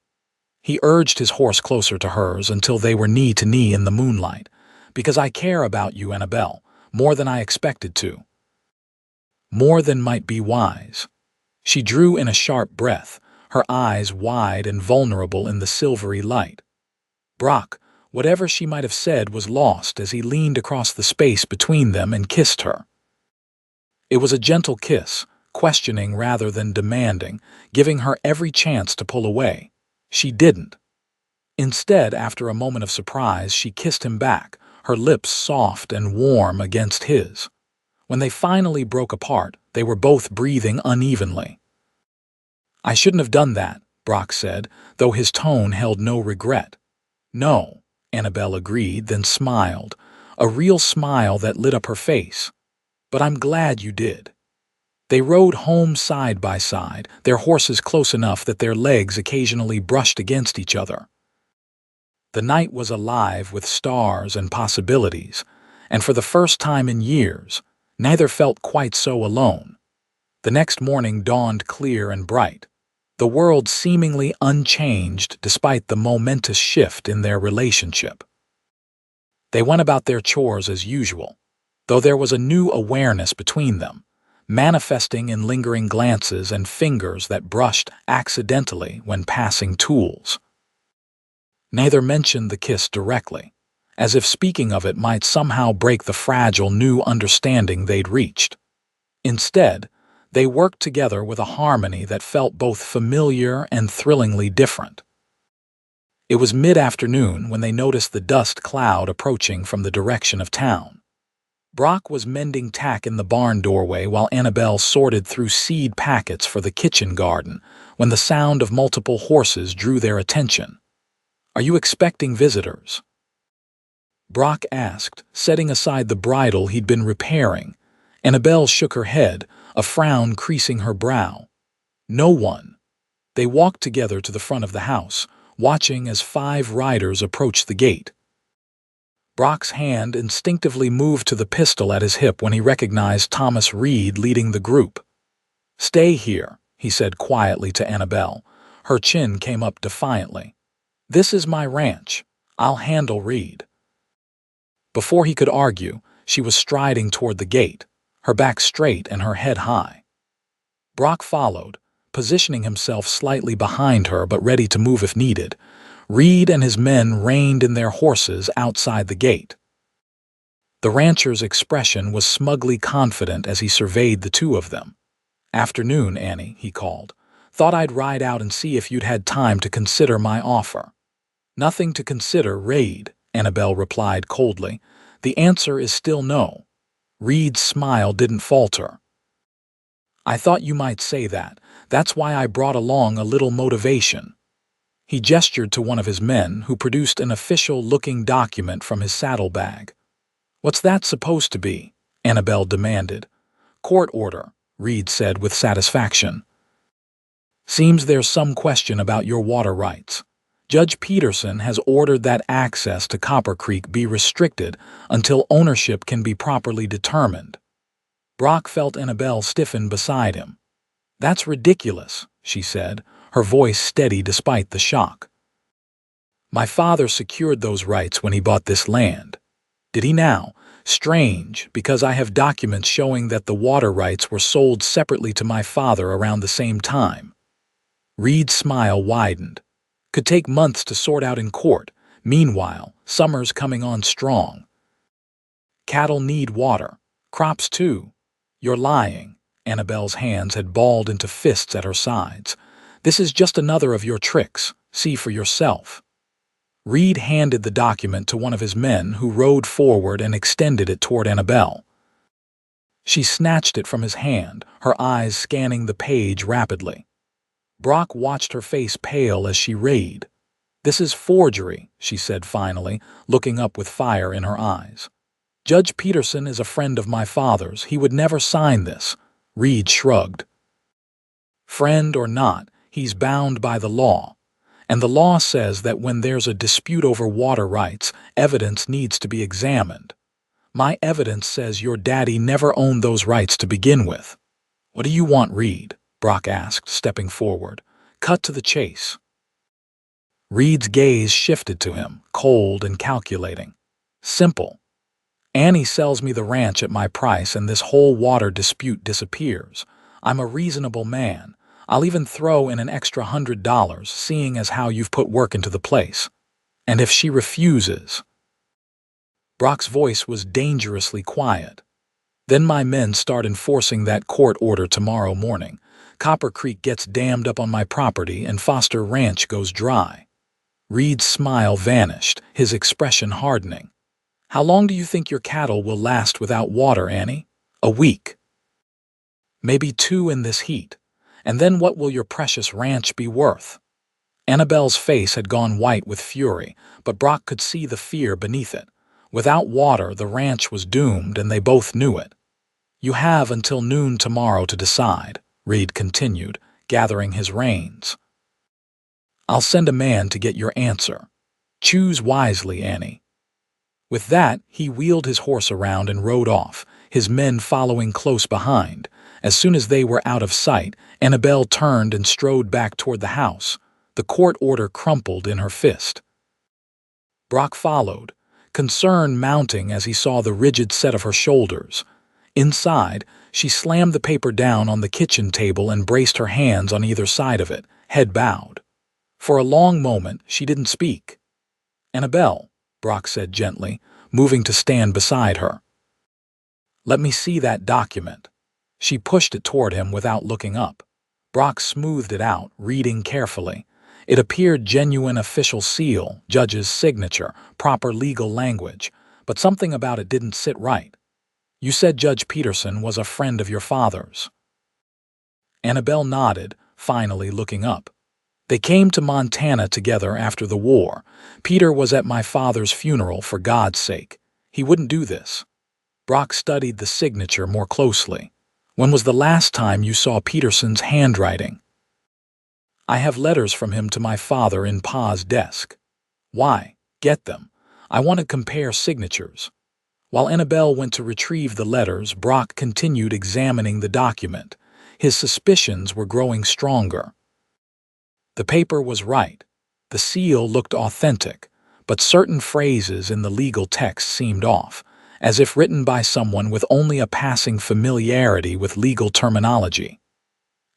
He urged his horse closer to hers until they were knee to knee in the moonlight. "Because I care about you, Annabelle, more than I expected to. More than might be wise." She drew in a sharp breath, her eyes wide and vulnerable in the silvery light. Brock, whatever she might have said, was lost as he leaned across the space between them and kissed her. It was a gentle kiss, questioning rather than demanding, giving her every chance to pull away. She didn't. Instead, after a moment of surprise, she kissed him back, her lips soft and warm against his. When they finally broke apart, they were both breathing unevenly. "I shouldn't have done that," Brock said, though his tone held no regret. "No," Annabelle agreed, then smiled, a real smile that lit up her face. "But I'm glad you did." They rode home side by side, their horses close enough that their legs occasionally brushed against each other. The night was alive with stars and possibilities, and for the first time in years, neither felt quite so alone. The next morning dawned clear and bright, the world seemingly unchanged despite the momentous shift in their relationship. They went about their chores as usual, though there was a new awareness between them, manifesting in lingering glances and fingers that brushed accidentally when passing tools. Neither mentioned the kiss directly, as if speaking of it might somehow break the fragile new understanding they'd reached. Instead, they worked together with a harmony that felt both familiar and thrillingly different. It was mid-afternoon when they noticed the dust cloud approaching from the direction of town. Brock was mending tack in the barn doorway while Annabelle sorted through seed packets for the kitchen garden when the sound of multiple horses drew their attention. "Are you expecting visitors?" Brock asked, setting aside the bridle he'd been repairing. Annabelle shook her head, a frown creasing her brow. "No one." They walked together to the front of the house, watching as 5 riders approached the gate. Brock's hand instinctively moved to the pistol at his hip when he recognized Thomas Reed leading the group. "Stay here," he said quietly to Annabelle. Her chin came up defiantly. "This is my ranch. I'll handle Reed." Before he could argue, she was striding toward the gate, her back straight and her head high. Brock followed, positioning himself slightly behind her but ready to move if needed. Reed and his men reined in their horses outside the gate. The rancher's expression was smugly confident as he surveyed the two of them. "Afternoon, Annie," he called. "Thought I'd ride out and see if you'd had time to consider my offer." "Nothing to consider, Reed," Annabelle replied coldly. "The answer is still no." Reed's smile didn't falter. "I thought you might say that. That's why I brought along a little motivation." He gestured to one of his men, who produced an official-looking document from his saddlebag. "What's that supposed to be?" Annabelle demanded. "Court order," Reed said with satisfaction. "Seems there's some question about your water rights. Judge Peterson has ordered that access to Copper Creek be restricted until ownership can be properly determined." Brock felt Annabelle stiffen beside him. "That's ridiculous," she said, her voice steady despite the shock. "My father secured those rights when he bought this land. Did he now? Strange, because I have documents showing that the water rights were sold separately to my father around the same time." Reed's smile widened. "Could take months to sort out in court. Meanwhile, summer's coming on strong. Cattle need water. Crops too." "You're lying." Annabelle's hands had balled into fists at her sides. "This is just another of your tricks. See for yourself." Reed handed the document to one of his men, who rode forward and extended it toward Annabelle. She snatched it from his hand, her eyes scanning the page rapidly. Brock watched her face pale as she read. "This is forgery," she said finally, looking up with fire in her eyes. Judge Peterson is a friend of my father's. He would never sign this. Reed shrugged. Friend or not, he's bound by the law. And the law says that when there's a dispute over water rights, evidence needs to be examined. My evidence says your daddy never owned those rights to begin with. What do you want, Reed? Brock asked, stepping forward. Cut to the chase. Reed's gaze shifted to him, cold and calculating. Simple. Annie sells me the ranch at my price and this whole water dispute disappears. I'm a reasonable man. I'll even throw in an extra $100, seeing as how you've put work into the place. And if she refuses... Brock's voice was dangerously quiet. Then my men start enforcing that court order tomorrow morning. Copper Creek gets dammed up on my property and Foster Ranch goes dry. Reed's smile vanished, his expression hardening. How long do you think your cattle will last without water, Annie? A week. Maybe 2 in this heat. And then what will your precious ranch be worth? Annabelle's face had gone white with fury, but Brock could see the fear beneath it. Without water, the ranch was doomed, and they both knew it. You have until noon tomorrow to decide, Reed continued, gathering his reins. I'll send a man to get your answer. Choose wisely, Annie. With that, he wheeled his horse around and rode off, his men following close behind. As soon as they were out of sight, Annabelle turned and strode back toward the house. The court order crumpled in her fist. Brock followed, concern mounting as he saw the rigid set of her shoulders. Inside, she slammed the paper down on the kitchen table and braced her hands on either side of it, head bowed. For a long moment, she didn't speak. Annabelle, Brock said gently, moving to stand beside her. Let me see that document. She pushed it toward him without looking up. Brock smoothed it out, reading carefully. It appeared genuine official seal, judge's signature, proper legal language, but something about it didn't sit right. You said Judge Peterson was a friend of your father's. Annabelle nodded, finally looking up. They came to Montana together after the war. Peter was at my father's funeral, for God's sake. He wouldn't do this. Brock studied the signature more closely. When was the last time you saw Peterson's handwriting? I have letters from him to my father in Pa's desk. Why? Get them. I want to compare signatures. While Annabelle went to retrieve the letters, Brock continued examining the document. His suspicions were growing stronger. The paper was right. The seal looked authentic, but certain phrases in the legal text seemed off, as if written by someone with only a passing familiarity with legal terminology.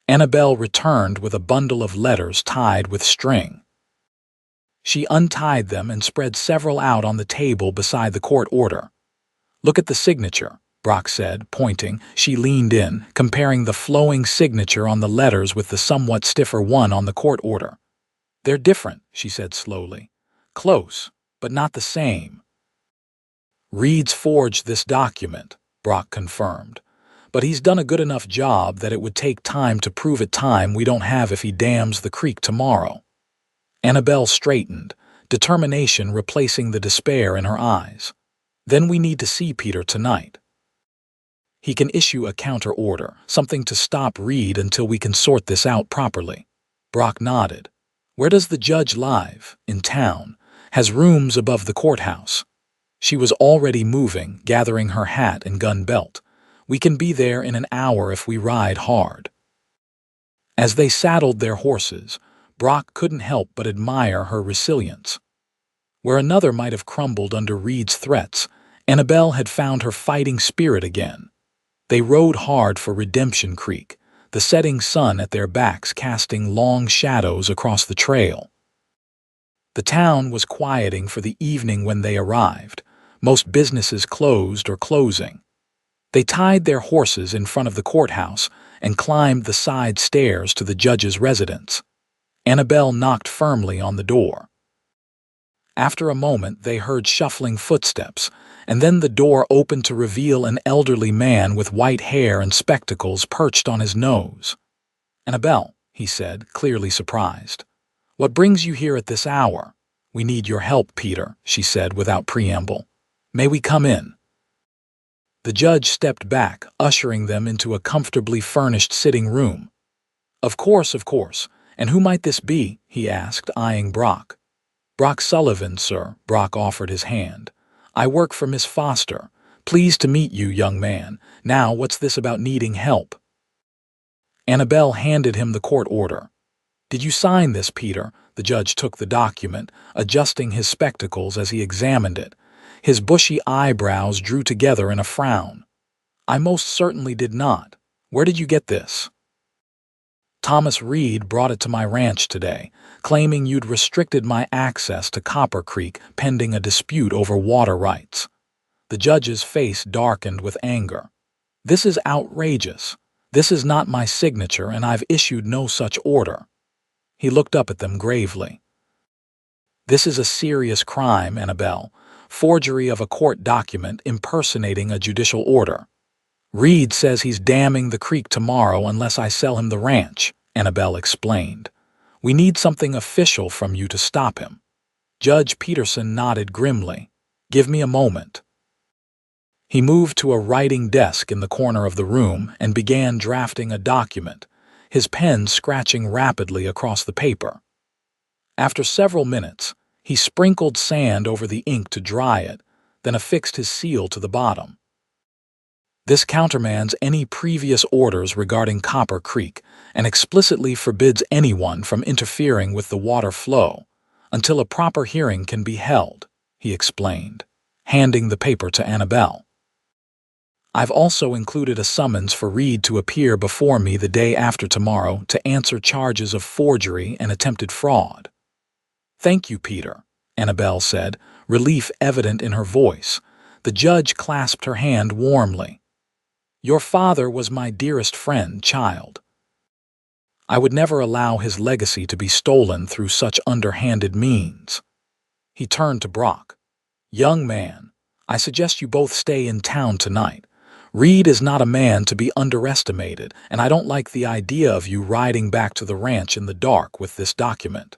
Annabelle returned with a bundle of letters tied with string. She untied them and spread several out on the table beside the court order. Look at the signature, Brock said, pointing. She leaned in, comparing the flowing signature on the letters with the somewhat stiffer one on the court order. They're different, she said slowly. Close, but not the same. Reed's forged this document, Brock confirmed. But he's done a good enough job that it would take time to prove it, time we don't have if he dams the creek tomorrow. Annabelle straightened, determination replacing the despair in her eyes. Then we need to see Peter tonight. He can issue a counter order, something to stop Reed until we can sort this out properly. Brock nodded. Where does the judge live? In town. Has rooms above the courthouse. She was already moving, gathering her hat and gun belt. We can be there in an hour if we ride hard. As they saddled their horses, Brock couldn't help but admire her resilience. Where another might have crumbled under Reed's threats, Annabelle had found her fighting spirit again. They rode hard for Redemption Creek, the setting sun at their backs casting long shadows across the trail. The town was quieting for the evening when they arrived, most businesses closed or closing. They tied their horses in front of the courthouse and climbed the side stairs to the judge's residence. Annabelle knocked firmly on the door. After a moment, they heard shuffling footsteps, and then the door opened to reveal an elderly man with white hair and spectacles perched on his nose. Annabelle, he said, clearly surprised. What brings you here at this hour? We need your help, Peter, she said without preamble. May we come in? The judge stepped back, ushering them into a comfortably furnished sitting room. Of course, of course. And who might this be?" he asked, eyeing Brock. "Brock Sullivan, sir." Brock offered his hand. "I work for Miss Foster. Pleased to meet you, young man. Now, what's this about needing help?" Annabelle handed him the court order. "Did you sign this, Peter?" The judge took the document, adjusting his spectacles as he examined it. His bushy eyebrows drew together in a frown. "I most certainly did not. Where did you get this?" "Thomas Reed brought it to my ranch today, claiming you'd restricted my access to Copper Creek pending a dispute over water rights." The judge's face darkened with anger. "This is outrageous. This is not my signature, and I've issued no such order." He looked up at them gravely. "This is a serious crime, Annabelle. Forgery of a court document impersonating a judicial order. Reed says he's damming the creek tomorrow unless I sell him the ranch," Annabelle explained. "We need something official from you to stop him." Judge Peterson nodded grimly. "Give me a moment." He moved to a writing desk in the corner of the room and began drafting a document, his pen scratching rapidly across the paper. After several minutes, he sprinkled sand over the ink to dry it, then affixed his seal to the bottom. "This countermands any previous orders regarding Copper Creek and explicitly forbids anyone from interfering with the water flow until a proper hearing can be held," he explained, handing the paper to Annabelle. "I've also included a summons for Reed to appear before me the day after tomorrow to answer charges of forgery and attempted fraud." "Thank you, Peter," Annabelle said, relief evident in her voice. The judge clasped her hand warmly. "Your father was my dearest friend, child. I would never allow his legacy to be stolen through such underhanded means." He turned to Brock. "Young man, I suggest you both stay in town tonight. Reed is not a man to be underestimated, and I don't like the idea of you riding back to the ranch in the dark with this document."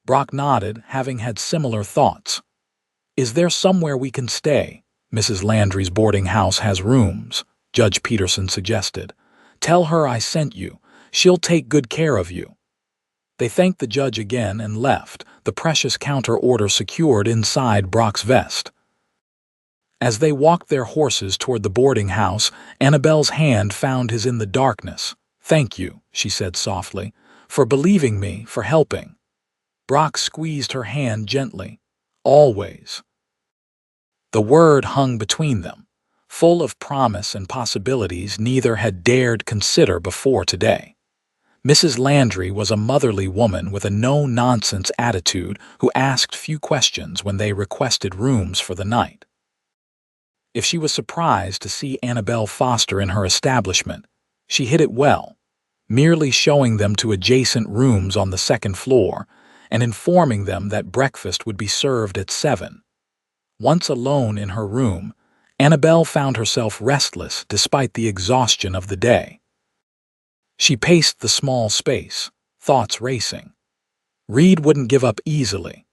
Brock nodded, having had similar thoughts. "Is there somewhere we can stay? Mrs. Landry's boarding house has rooms," Judge Peterson suggested. "Tell her I sent you. She'll take good care of you." They thanked the judge again and left, the precious counter order secured inside Brock's vest. As they walked their horses toward the boarding house, Annabelle's hand found his in the darkness. "Thank you," she said softly, "for believing me, for helping." Brock squeezed her hand gently. "Always." The word hung between them, full of promise and possibilities neither had dared consider before today. Mrs. Landry was a motherly woman with a no-nonsense attitude who asked few questions when they requested rooms for the night. If she was surprised to see Annabelle Foster in her establishment, she hid it well, merely showing them to adjacent rooms on the second floor and informing them that breakfast would be served at 7. Once alone in her room, Annabelle found herself restless despite the exhaustion of the day. She paced the small space, thoughts racing. Reed wouldn't give up easily.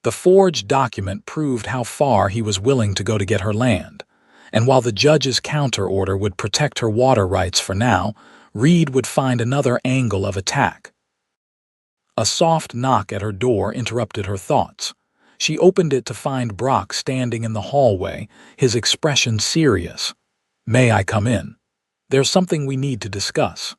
The forged document proved how far he was willing to go to get her land, and while the judge's counter order would protect her water rights for now, Reed would find another angle of attack. A soft knock at her door interrupted her thoughts. She opened it to find Brock standing in the hallway, his expression serious. "May I come in? There's something we need to discuss."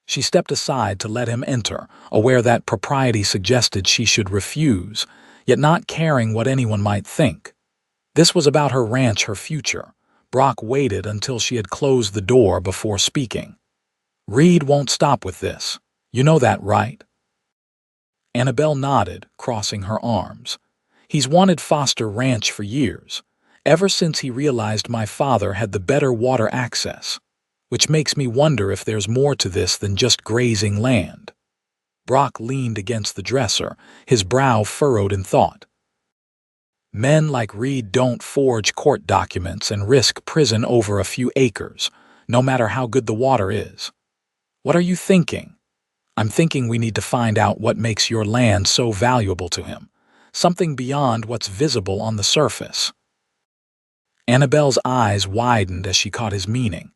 She stepped aside to let him enter, aware that propriety suggested she should refuse, yet not caring what anyone might think. This was about her ranch, her future. Brock waited until she had closed the door before speaking. "Reed won't stop with this. You know that, right?" Annabelle nodded, crossing her arms. "He's wanted Foster Ranch for years, ever since he realized my father had the better water access, which makes me wonder if there's more to this than just grazing land." Brock leaned against the dresser, his brow furrowed in thought. "Men like Reed don't forge court documents and risk prison over a few acres, no matter how good the water is. What are you thinking?" "I'm thinking we need to find out what makes your land so valuable to him, something beyond what's visible on the surface." Annabelle's eyes widened as she caught his meaning.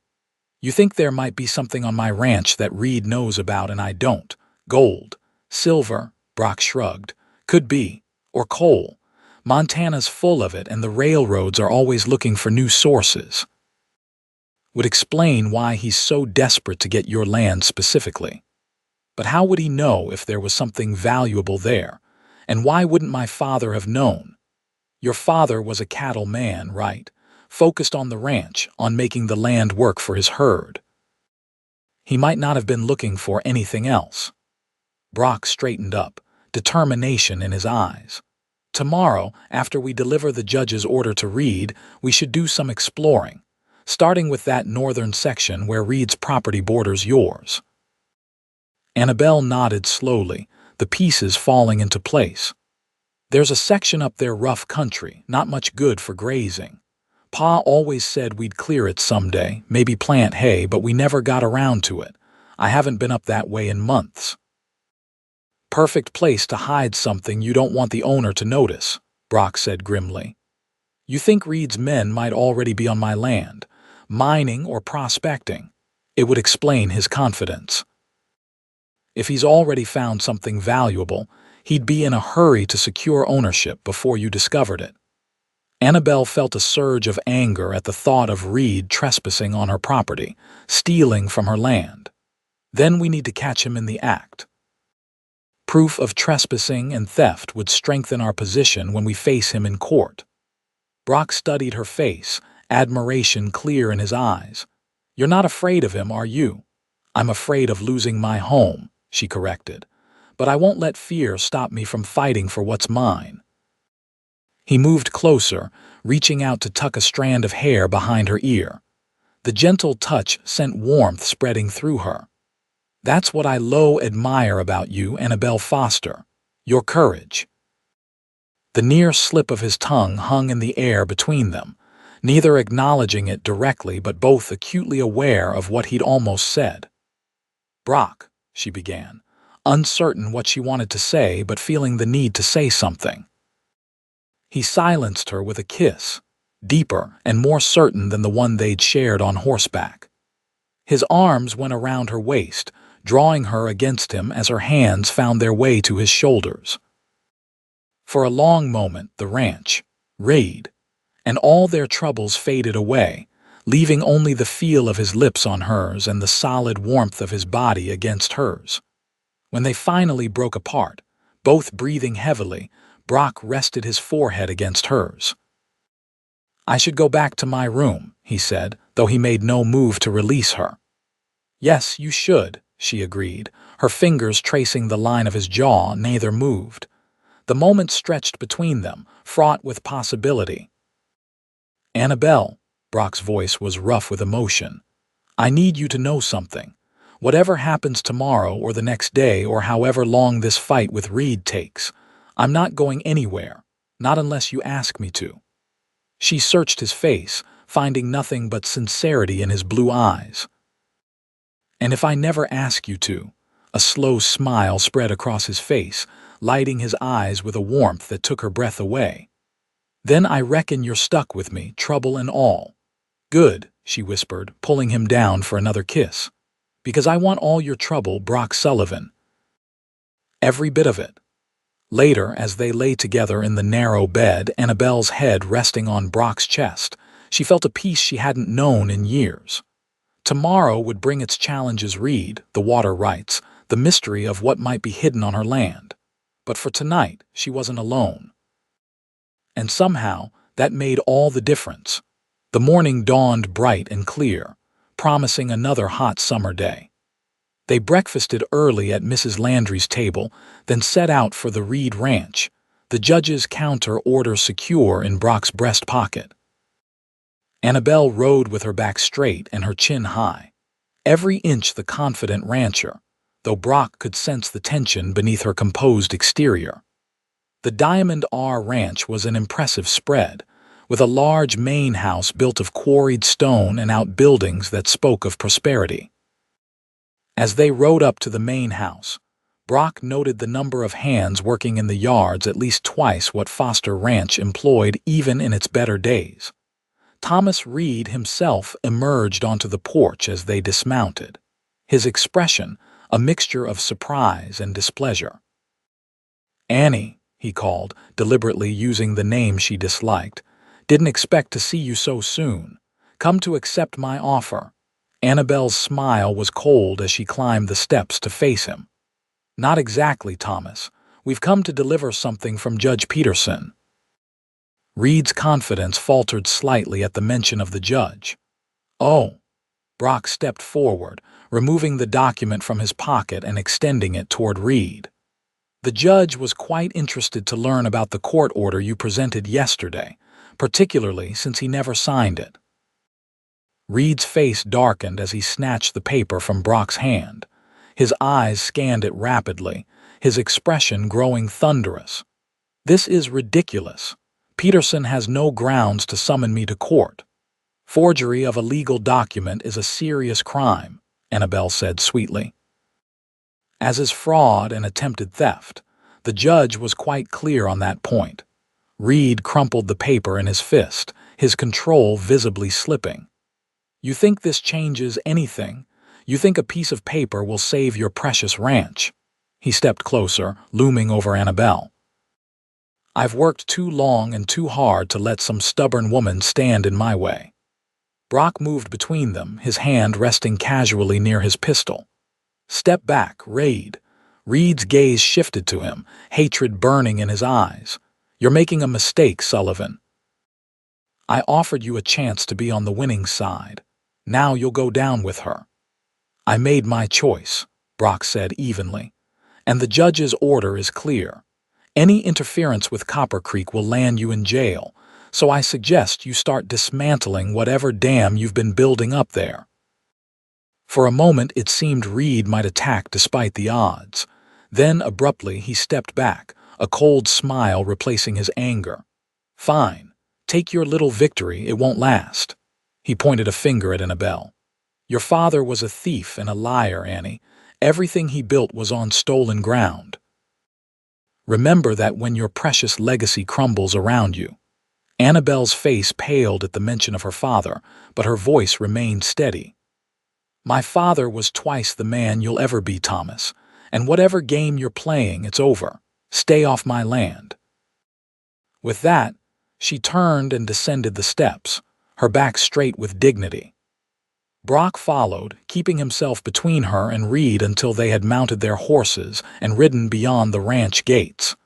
You think there might be something on my ranch that Reed knows about and I don't? Gold, silver, Brock shrugged. Could be. Or coal. Montana's full of it and the railroads are always looking for new sources. Would explain why he's so desperate to get your land specifically. But how would he know if there was something valuable there? And why wouldn't my father have known? Your father was a cattle man, right? Focused on the ranch, on making the land work for his herd. He might not have been looking for anything else. Brock straightened up, determination in his eyes. Tomorrow, after we deliver the judge's order to Reed, we should do some exploring, starting with that northern section where Reed's property borders yours. Annabelle nodded slowly, the pieces falling into place. There's a section up there rough country, not much good for grazing. Pa always said we'd clear it someday, maybe plant hay, but we never got around to it. I haven't been up that way in months. Perfect place to hide something you don't want the owner to notice, Brock said grimly. You think Reed's men might already be on my land, mining or prospecting? It would explain his confidence. If he's already found something valuable, he'd be in a hurry to secure ownership before you discovered it. Annabelle felt a surge of anger at the thought of Reed trespassing on her property, stealing from her land. Then we need to catch him in the act. Proof of trespassing and theft would strengthen our position when we face him in court. Brock studied her face, admiration clear in his eyes. You're not afraid of him, are you? I'm afraid of losing my home, she corrected. But I won't let fear stop me from fighting for what's mine. He moved closer, reaching out to tuck a strand of hair behind her ear. The gentle touch sent warmth spreading through her. That's what I admire about you, Annabelle Foster. Your courage. The near slip of his tongue hung in the air between them, neither acknowledging it directly but both acutely aware of what he'd almost said. Brock, she began, uncertain what she wanted to say but feeling the need to say something. He silenced her with a kiss, deeper and more certain than the one they'd shared on horseback. His arms went around her waist, drawing her against him as her hands found their way to his shoulders. For a long moment, the ranch, Reed, and all their troubles faded away, leaving only the feel of his lips on hers and the solid warmth of his body against hers. When they finally broke apart, both breathing heavily, Brock rested his forehead against hers. I should go back to my room, he said, though he made no move to release her. Yes, you should, she agreed, her fingers tracing the line of his jaw, neither moved. The moment stretched between them, fraught with possibility. Annabelle, Brock's voice was rough with emotion. I need you to know something. Whatever happens tomorrow or the next day or however long this fight with Reed takes, I'm not going anywhere, not unless you ask me to. She searched his face, finding nothing but sincerity in his blue eyes. And if I never ask you to, a slow smile spread across his face, lighting his eyes with a warmth that took her breath away. Then I reckon you're stuck with me, trouble and all. Good, she whispered, pulling him down for another kiss. Because I want all your trouble, Brock Sullivan. Every bit of it. Later, as they lay together in the narrow bed, Annabelle's head resting on Brock's chest, she felt a peace she hadn't known in years. Tomorrow would bring its challenges Reed, the water rights, the mystery of what might be hidden on her land. But for tonight, she wasn't alone. And somehow, that made all the difference. The morning dawned bright and clear, promising another hot summer day. They breakfasted early at Mrs. Landry's table, then set out for the Reed Ranch, the judge's counter order secure in Brock's breast pocket. Annabelle rode with her back straight and her chin high, every inch the confident rancher, though Brock could sense the tension beneath her composed exterior. The Diamond R Ranch was an impressive spread, with a large main house built of quarried stone and outbuildings that spoke of prosperity. As they rode up to the main house, Brock noted the number of hands working in the yards at least twice what Foster Ranch employed even in its better days. Thomas Reed himself emerged onto the porch as they dismounted. His expression, a mixture of surprise and displeasure. "Annie," he called, deliberately using the name she disliked. "Didn't expect to see you so soon. Come to accept my offer." Annabelle's smile was cold as she climbed the steps to face him. "Not exactly, Thomas. We've come to deliver something from Judge Peterson." Reed's confidence faltered slightly at the mention of the judge. "Oh." Brock stepped forward, removing the document from his pocket and extending it toward Reed. "The judge was quite interested to learn about the court order you presented yesterday, particularly since he never signed it." Reed's face darkened as he snatched the paper from Brock's hand. His eyes scanned it rapidly, his expression growing thunderous. "This is ridiculous. Peterson has no grounds to summon me to court. Forgery of a legal document is a serious crime," Annabelle said sweetly. "As is fraud and attempted theft. The judge was quite clear on that point." Reed crumpled the paper in his fist, his control visibly slipping. "You think this changes anything? You think a piece of paper will save your precious ranch?" He stepped closer, looming over Annabelle. "I've worked too long and too hard to let some stubborn woman stand in my way." Brock moved between them, his hand resting casually near his pistol. "Step back, Reed." Reed's gaze shifted to him, hatred burning in his eyes. "You're making a mistake, Sullivan. I offered you a chance to be on the winning side. Now you'll go down with her." "I made my choice," Brock said evenly. "And the judge's order is clear. Any interference with Copper Creek will land you in jail, so I suggest you start dismantling whatever dam you've been building up there." For a moment it seemed Reed might attack despite the odds. Then abruptly he stepped back, a cold smile replacing his anger. "Fine. Take your little victory, it won't last." He pointed a finger at Annabelle. "Your father was a thief and a liar, Annie. Everything he built was on stolen ground. Remember that when your precious legacy crumbles around you." Annabelle's face paled at the mention of her father, but her voice remained steady. "My father was twice the man you'll ever be, Thomas, and whatever game you're playing, it's over. Stay off my land." With that, she turned and descended the steps, her back straight with dignity. Brock followed, keeping himself between her and Reed until they had mounted their horses and ridden beyond the ranch gates.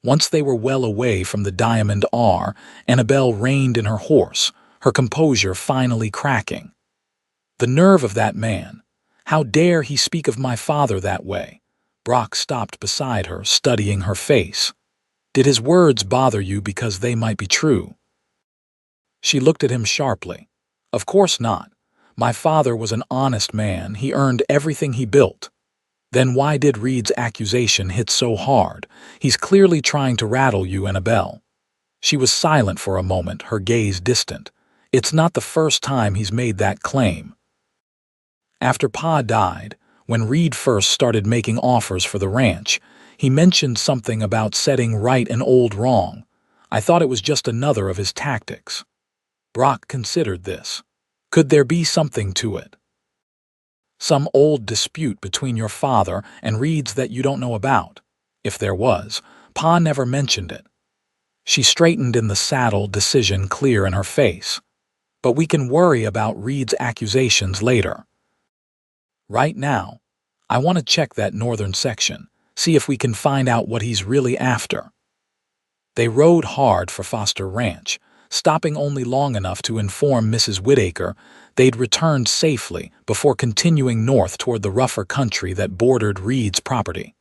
Once they were well away from the Diamond R, Annabelle reined in her horse, her composure finally cracking. "The nerve of that man! How dare he speak of my father that way?" Brock stopped beside her, studying her face. "Did his words bother you because they might be true?" She looked at him sharply. "Of course not. My father was an honest man. He earned everything he built." "Then why did Reed's accusation hit so hard? He's clearly trying to rattle you, Annabelle." She was silent for a moment, her gaze distant. "It's not the first time he's made that claim. After Pa died, when Reed first started making offers for the ranch, he mentioned something about setting right an old wrong. I thought it was just another of his tactics." Brock considered this. "Could there be something to it? Some old dispute between your father and Reed's that you don't know about? If there was, Pa never mentioned it." She straightened in the saddle, decision clear in her face. "But we can worry about Reed's accusations later. Right now, I want to check that northern section, see if we can find out what he's really after." They rode hard for Foster Ranch, stopping only long enough to inform Mrs. Whitaker they'd returned safely before continuing north toward the rougher country that bordered Reed's property.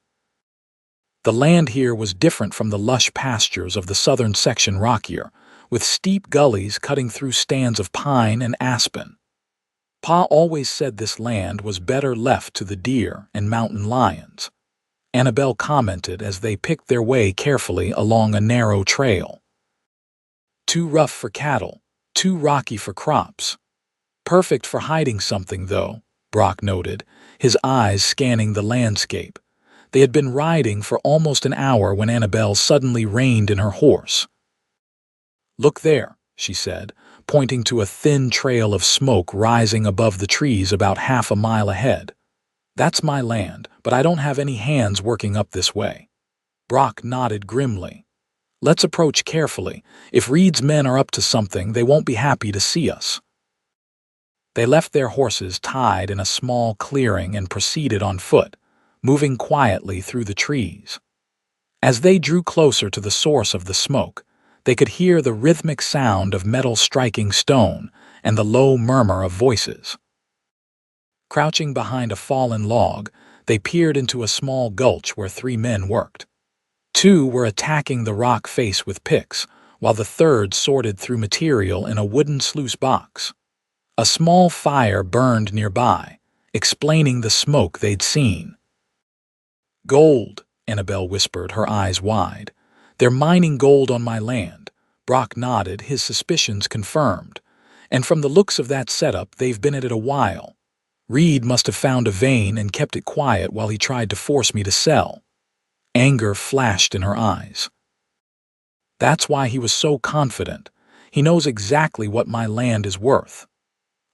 The land here was different from the lush pastures of the southern section, rockier, with steep gullies cutting through stands of pine and aspen. Pa always said this land was better left to the deer and mountain lions, Annabelle commented as they picked their way carefully along a narrow trail. "Too rough for cattle, too rocky for crops. Perfect for hiding something, though," Brock noted, his eyes scanning the landscape. They had been riding for almost an hour when Annabelle suddenly reined in her horse. "Look there," she said, pointing to a thin trail of smoke rising above the trees about half a mile ahead. "That's my land, but I don't have any hands working up this way." Brock nodded grimly. "Let's approach carefully. If Reed's men are up to something, they won't be happy to see us." They left their horses tied in a small clearing and proceeded on foot, moving quietly through the trees. As they drew closer to the source of the smoke, they could hear the rhythmic sound of metal striking stone and the low murmur of voices. Crouching behind a fallen log, they peered into a small gulch where 3 men worked. 2 were attacking the rock face with picks, while the third sorted through material in a wooden sluice box. A small fire burned nearby, explaining the smoke they'd seen. "Gold," Annabelle whispered, her eyes wide. "They're mining gold on my land." Brock nodded, his suspicions confirmed. "And from the looks of that setup, they've been at it a while. Reed must have found a vein and kept it quiet while he tried to force me to sell." Anger flashed in her eyes. "That's why he was so confident. He knows exactly what my land is worth."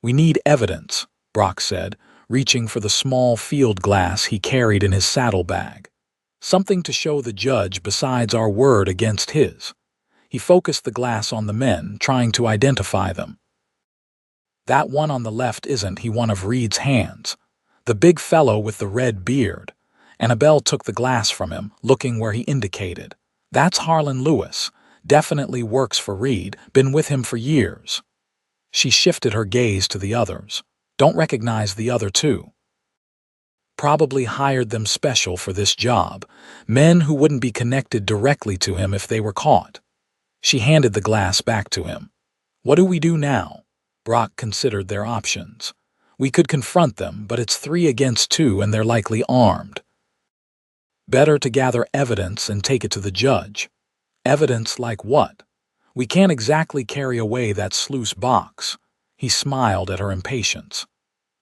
"We need evidence," Brock said, reaching for the small field glass he carried in his saddlebag. "Something to show the judge besides our word against his." He focused the glass on the men, trying to identify them. "That one on the left isn't he one of Reed's hands? The big fellow with the red beard." Annabelle took the glass from him, looking where he indicated. "That's Harlan Lewis. Definitely works for Reed, been with him for years." She shifted her gaze to the others. "Don't recognize the other 2. Probably hired them special for this job. Men who wouldn't be connected directly to him if they were caught." She handed the glass back to him. "What do we do now?" Brock considered their options. "We could confront them, but it's 3 against 2 and they're likely armed. Better to gather evidence and take it to the judge." "Evidence like what?" "We can't exactly carry away that sluice box." He smiled at her impatience.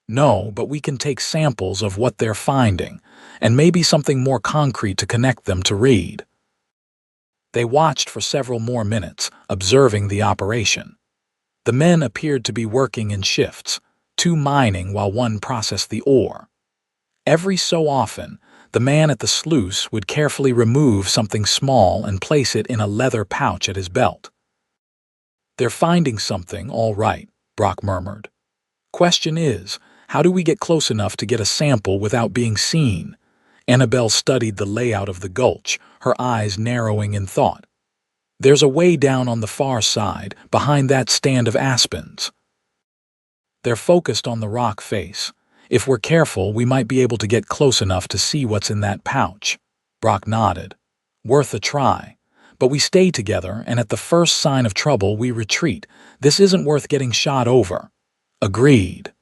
"No, but we can take samples of what they're finding, and maybe something more concrete to connect them to Reed." They watched for several more minutes, observing the operation. The men appeared to be working in shifts, 2 mining while 1 processed the ore. Every so often, the man at the sluice would carefully remove something small and place it in a leather pouch at his belt. "They're finding something, all right," Brock murmured. "Question is, how do we get close enough to get a sample without being seen?" Annabelle studied the layout of the gulch, her eyes narrowing in thought. "There's a way down on the far side, behind that stand of aspens. They're focused on the rock face. If we're careful, we might be able to get close enough to see what's in that pouch." Brock nodded. "Worth a try. But we stay together, and at the first sign of trouble, we retreat. This isn't worth getting shot over." "Agreed."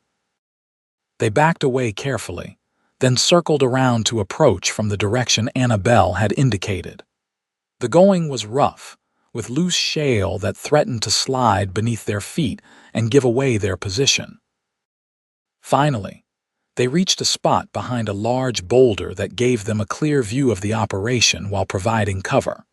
They backed away carefully, then circled around to approach from the direction Annabelle had indicated. The going was rough, with loose shale that threatened to slide beneath their feet and give away their position. Finally, they reached a spot behind a large boulder that gave them a clear view of the operation while providing cover.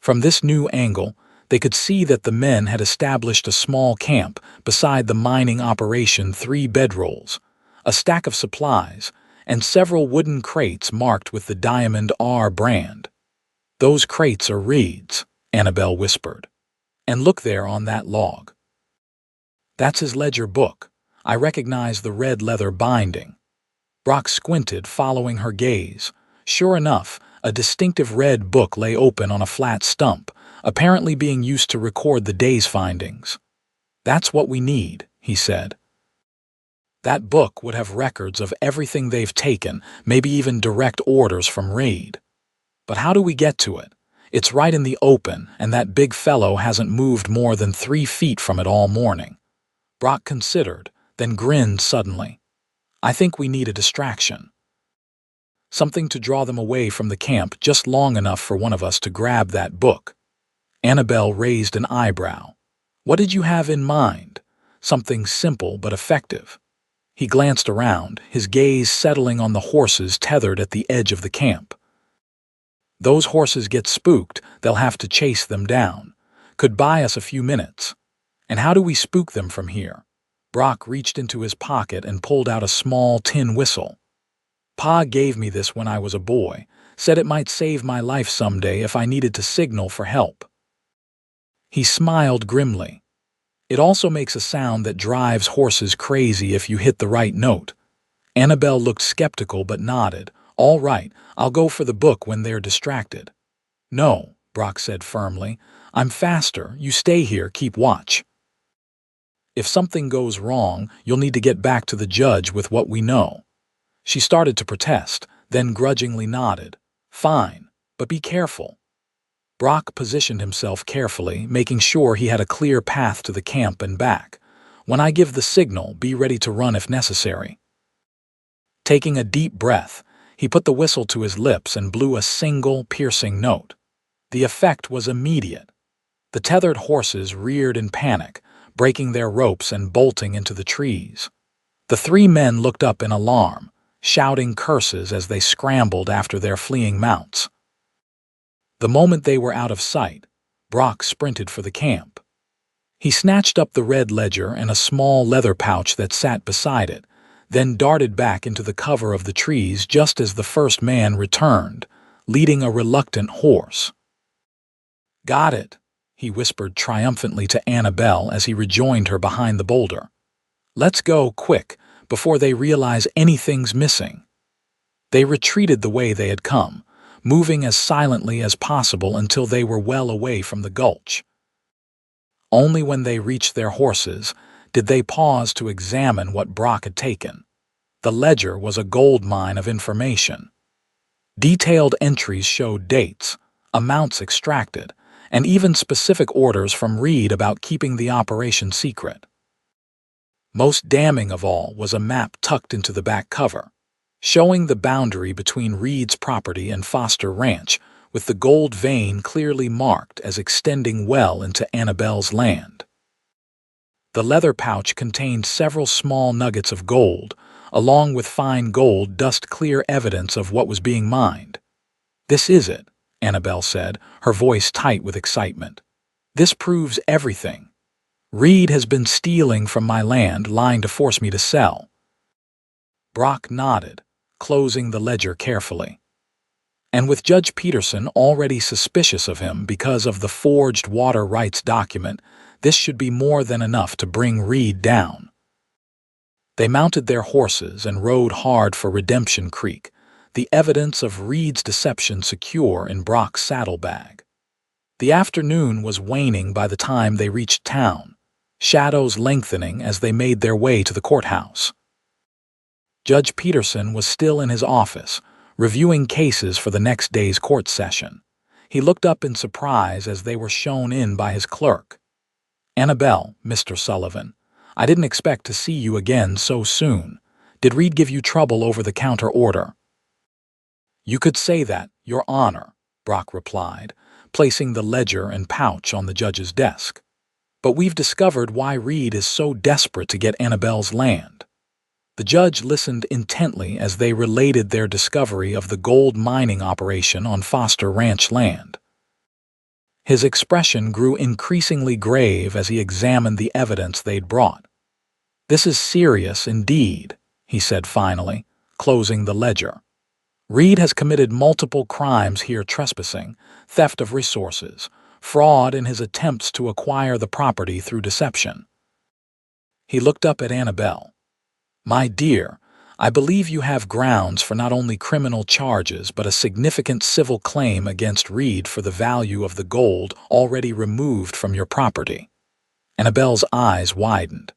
From this new angle, they could see that the men had established a small camp beside the mining operation, 3 bedrolls, a stack of supplies, and several wooden crates marked with the Diamond R brand. "Those crates are Reed's," Annabelle whispered. "And look there on that log. That's his ledger book. I recognize the red leather binding." Brock squinted, following her gaze. Sure enough, a distinctive red book lay open on a flat stump, apparently being used to record the day's findings. "That's what we need," he said. "That book would have records of everything they've taken, maybe even direct orders from Reed. But how do we get to it? It's right in the open, and that big fellow hasn't moved more than 3 feet from it all morning." Brock considered, then grinned suddenly. "I think we need a distraction. Something to draw them away from the camp just long enough for one of us to grab that book." Annabelle raised an eyebrow. "What did you have in mind?" "Something simple but effective." He glanced around, his gaze settling on the horses tethered at the edge of the camp. "Those horses get spooked, they'll have to chase them down. could buy us a few minutes. And how do we spook them from here? Brock reached into his pocket and pulled out a small tin whistle. Pa gave me this when I was a boy, said it might save my life someday if I needed to signal for help. He smiled grimly. It also makes a sound that drives horses crazy if you hit the right note. Annabelle looked skeptical but nodded. All right, I'll go for the book when they're distracted. No, Brock said firmly. I'm faster. You stay here, keep watch. If something goes wrong, you'll need to get back to the judge with what we know. She started to protest, then grudgingly nodded. Fine, but be careful. Brock positioned himself carefully, making sure he had a clear path to the camp and back. When I give the signal, be ready to run if necessary. Taking a deep breath, he put the whistle to his lips and blew a single, piercing note. The effect was immediate. The tethered horses reared in panic, breaking their ropes and bolting into the trees. The three men looked up in alarm, shouting curses as they scrambled after their fleeing mounts. The moment they were out of sight, Brock sprinted for the camp. He snatched up the red ledger and a small leather pouch that sat beside it, then darted back into the cover of the trees just as the first man returned, leading a reluctant horse. Got it, he whispered triumphantly to Annabelle as he rejoined her behind the boulder. Let's go, quick, before they realize anything's missing. They retreated the way they had come, moving as silently as possible until they were well away from the gulch. Only when they reached their horses did they pause to examine what Brock had taken. The ledger was a gold mine of information. Detailed entries showed dates, amounts extracted, and even specific orders from Reed about keeping the operation secret. Most damning of all was a map tucked into the back cover, showing the boundary between Reed's property and Foster Ranch, with the gold vein clearly marked as extending well into Annabelle's land. The leather pouch contained several small nuggets of gold, along with fine gold dust, clear evidence of what was being mined. This is it, Annabelle said, her voice tight with excitement. This proves everything. Reed has been stealing from my land, lying to force me to sell. Brock nodded, closing the ledger carefully. And with Judge Peterson already suspicious of him because of the forged water rights document, this should be more than enough to bring Reed down. They mounted their horses and rode hard for Redemption Creek, the evidence of Reed's deception secure in Brock's saddlebag. The afternoon was waning by the time they reached town, shadows lengthening as they made their way to the courthouse. Judge Peterson was still in his office, reviewing cases for the next day's court session. He looked up in surprise as they were shown in by his clerk. Annabelle, Mr. Sullivan, I didn't expect to see you again so soon. Did Reed give you trouble over the counter order? You could say that, Your Honor, Brock replied, placing the ledger and pouch on the judge's desk. But we've discovered why Reed is so desperate to get Annabelle's land. The judge listened intently as they related their discovery of the gold mining operation on Foster Ranch land. His expression grew increasingly grave as he examined the evidence they'd brought. This is serious indeed, he said finally, closing the ledger. Reed has committed multiple crimes here: trespassing, theft of resources, fraud in his attempts to acquire the property through deception. He looked up at Annabelle. My dear, I believe you have grounds for not only criminal charges but a significant civil claim against Reed for the value of the gold already removed from your property. Annabelle's eyes widened.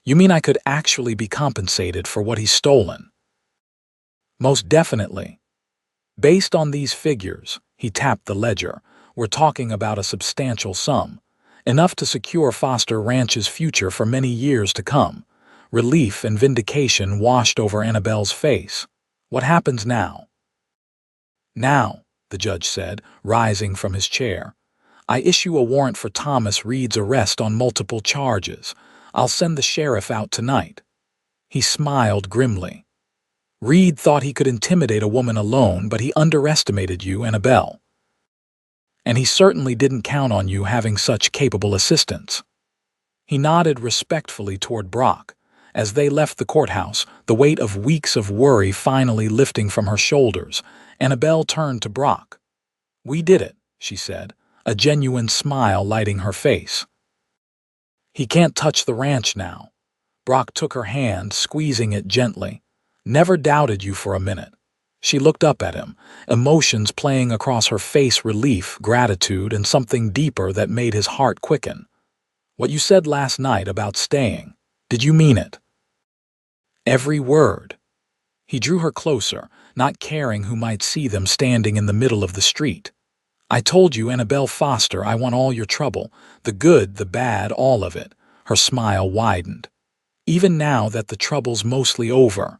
You mean I could actually be compensated for what he's stolen? Most definitely. Based on these figures, he tapped the ledger, we're talking about a substantial sum, enough to secure Foster Ranch's future for many years to come. Relief and vindication washed over Annabelle's face. What happens now? Now, the judge said, rising from his chair, I issue a warrant for Thomas Reed's arrest on multiple charges. I'll send the sheriff out tonight. He smiled grimly. Reed thought he could intimidate a woman alone, but he underestimated you, Annabelle. and he certainly didn't count on you having such capable assistants. He nodded respectfully toward Brock. As they left the courthouse, the weight of weeks of worry finally lifting from her shoulders, Annabelle turned to Brock. "We did it," she said, a genuine smile lighting her face. "He can't touch the ranch now." Brock took her hand, squeezing it gently. "Never doubted you for a minute." She looked up at him, emotions playing across her face: relief, gratitude, and something deeper that made his heart quicken. "What you said last night about staying, did you mean it?" "Every word." He drew her closer, not caring who might see them standing in the middle of the street. "I told you, Annabelle Foster, I want all your trouble, the good, the bad, all of it." Her smile widened. "Even now that the trouble's mostly over."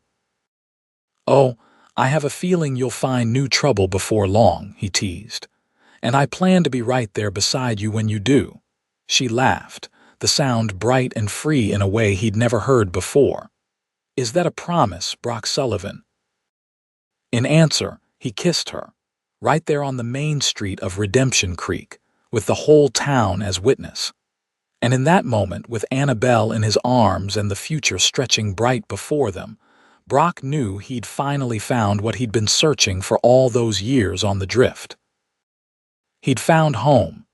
"Oh, I have a feeling you'll find new trouble before long," he teased. "And I plan to be right there beside you when you do." She laughed, the sound bright and free in a way he'd never heard before. "Is that a promise, Brock Sullivan?" In answer, he kissed her, right there on the main street of Redemption Creek, with the whole town as witness. And in that moment, with Annabelle in his arms and the future stretching bright before them, Brock knew he'd finally found what he'd been searching for all those years on the drift. He'd found home.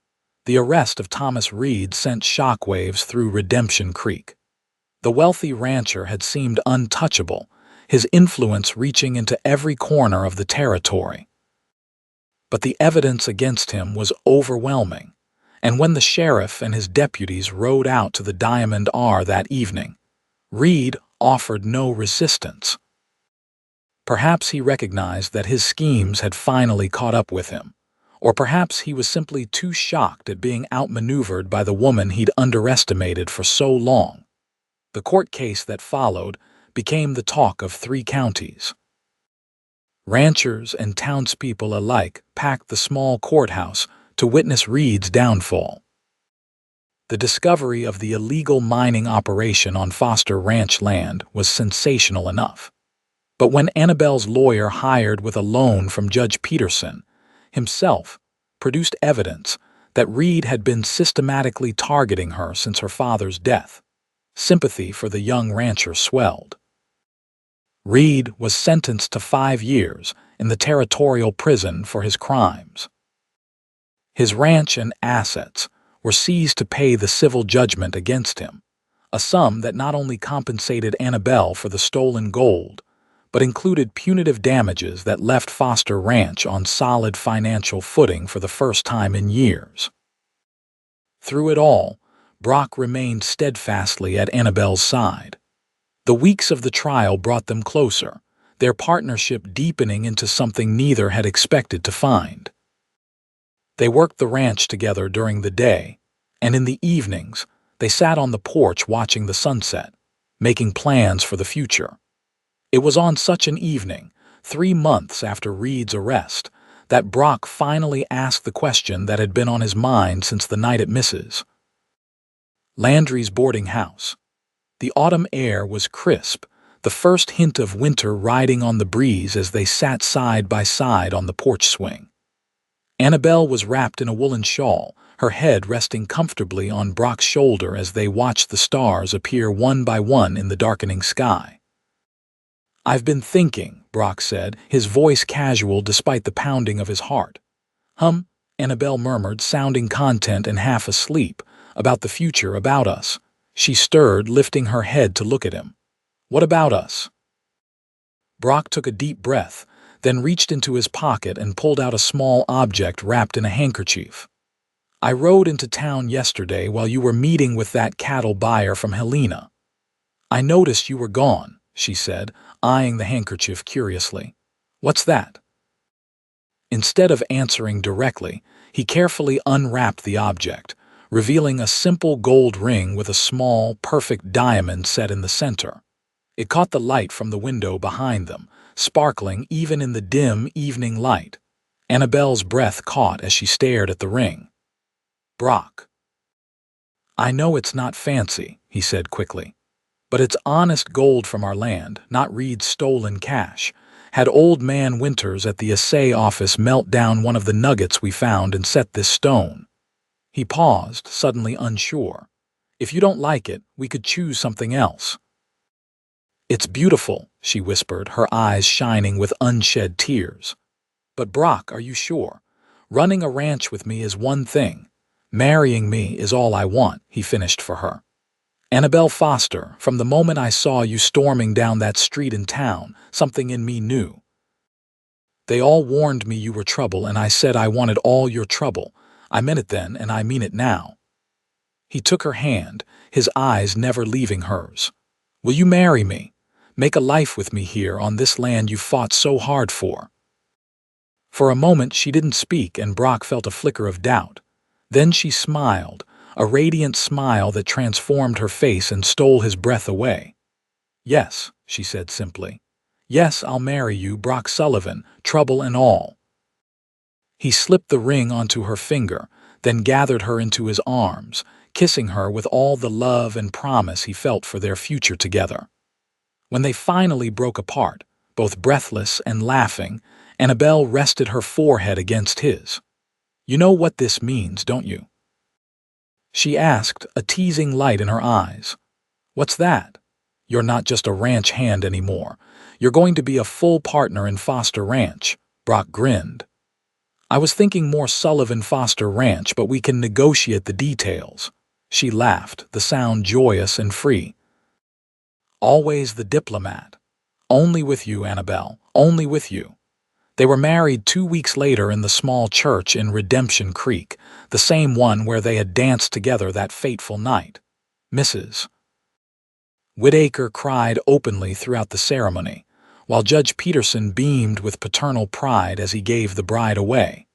The arrest of Thomas Reed sent shockwaves through Redemption Creek. The wealthy rancher had seemed untouchable, his influence reaching into every corner of the territory. But the evidence against him was overwhelming, and when the sheriff and his deputies rode out to the Diamond R that evening, Reed offered no resistance. Perhaps he recognized that his schemes had finally caught up with him, or perhaps he was simply too shocked at being outmaneuvered by the woman he'd underestimated for so long. The court case that followed became the talk of 3 counties. Ranchers and townspeople alike packed the small courthouse to witness Reed's downfall. The discovery of the illegal mining operation on Foster Ranch land was sensational enough. But when Annabelle's lawyer, hired with a loan from Judge Peterson, himself produced evidence that Reed had been systematically targeting her since her father's death, sympathy for the young rancher swelled. Reed was sentenced to 5 years in the territorial prison for his crimes. His ranch and assets were seized to pay the civil judgment against him, a sum that not only compensated Annabelle for the stolen gold, but included punitive damages that left Foster Ranch on solid financial footing for the first time in years. Through it all, Brock remained steadfastly at Annabelle's side. The weeks of the trial brought them closer, their partnership deepening into something neither had expected to find. They worked the ranch together during the day, and in the evenings, they sat on the porch watching the sunset, making plans for the future. It was on such an evening, 3 months after Reed's arrest, that Brock finally asked the question that had been on his mind since the night at Mrs. Landry's boarding house. The autumn air was crisp, the first hint of winter riding on the breeze as they sat side by side on the porch swing. Annabelle was wrapped in a woolen shawl, her head resting comfortably on Brock's shoulder as they watched the stars appear one by one in the darkening sky. "I've been thinking," Brock said, his voice casual despite the pounding of his heart. Annabelle murmured, sounding content and half asleep, "about the future, about us." She stirred, lifting her head to look at him. "What about us?" Brock took a deep breath, then reached into his pocket and pulled out a small object wrapped in a handkerchief. "I rode into town yesterday while you were meeting with that cattle buyer from Helena. I noticed you were gone," she said, eyeing the handkerchief curiously. "What's that?" Instead of answering directly, he carefully unwrapped the object, revealing a simple gold ring with a small, perfect diamond set in the center. It caught the light from the window behind them, sparkling even in the dim evening light. Annabelle's breath caught as she stared at the ring. "Brock." "I know it's not fancy," he said quickly, "but it's honest gold from our land, not Reed's stolen cash, Had Old Man Winters at the assay office melt down one of the nuggets we found and set this stone? He paused, suddenly unsure. If you don't like it, we could choose something else. It's beautiful, she whispered, her eyes shining with unshed tears. But Brock, are you sure? Running a ranch with me is one thing. Marrying me is all I want, he finished for her. Annabelle Foster, from the moment I saw you storming down that street in town, something in me knew. They all warned me you were trouble, and I said I wanted all your trouble. I meant it then, and I mean it now. He took her hand, his eyes never leaving hers. Will you marry me? Make a life with me here on this land you fought so hard for. For a moment she didn't speak, and Brock felt a flicker of doubt. Then she smiled, a radiant smile that transformed her face and stole his breath away. Yes, she said simply. Yes, I'll marry you, Brock Sullivan, trouble and all. He slipped the ring onto her finger, then gathered her into his arms, kissing her with all the love and promise he felt for their future together. When they finally broke apart, both breathless and laughing, Annabelle rested her forehead against his. You know what this means, don't you? She asked, a teasing light in her eyes. What's that? You're not just a ranch hand anymore. You're going to be a full partner in Foster Ranch, Brock grinned. I was thinking more Sullivan Foster Ranch, but we can negotiate the details. She laughed, the sound joyous and free. Always the diplomat. Only with you, Annabelle, only with you. They were married 2 weeks later in the small church in Redemption Creek, the same one where they had danced together that fateful night. Mrs. Whitaker cried openly throughout the ceremony, while Judge Peterson beamed with paternal pride as he gave the bride away.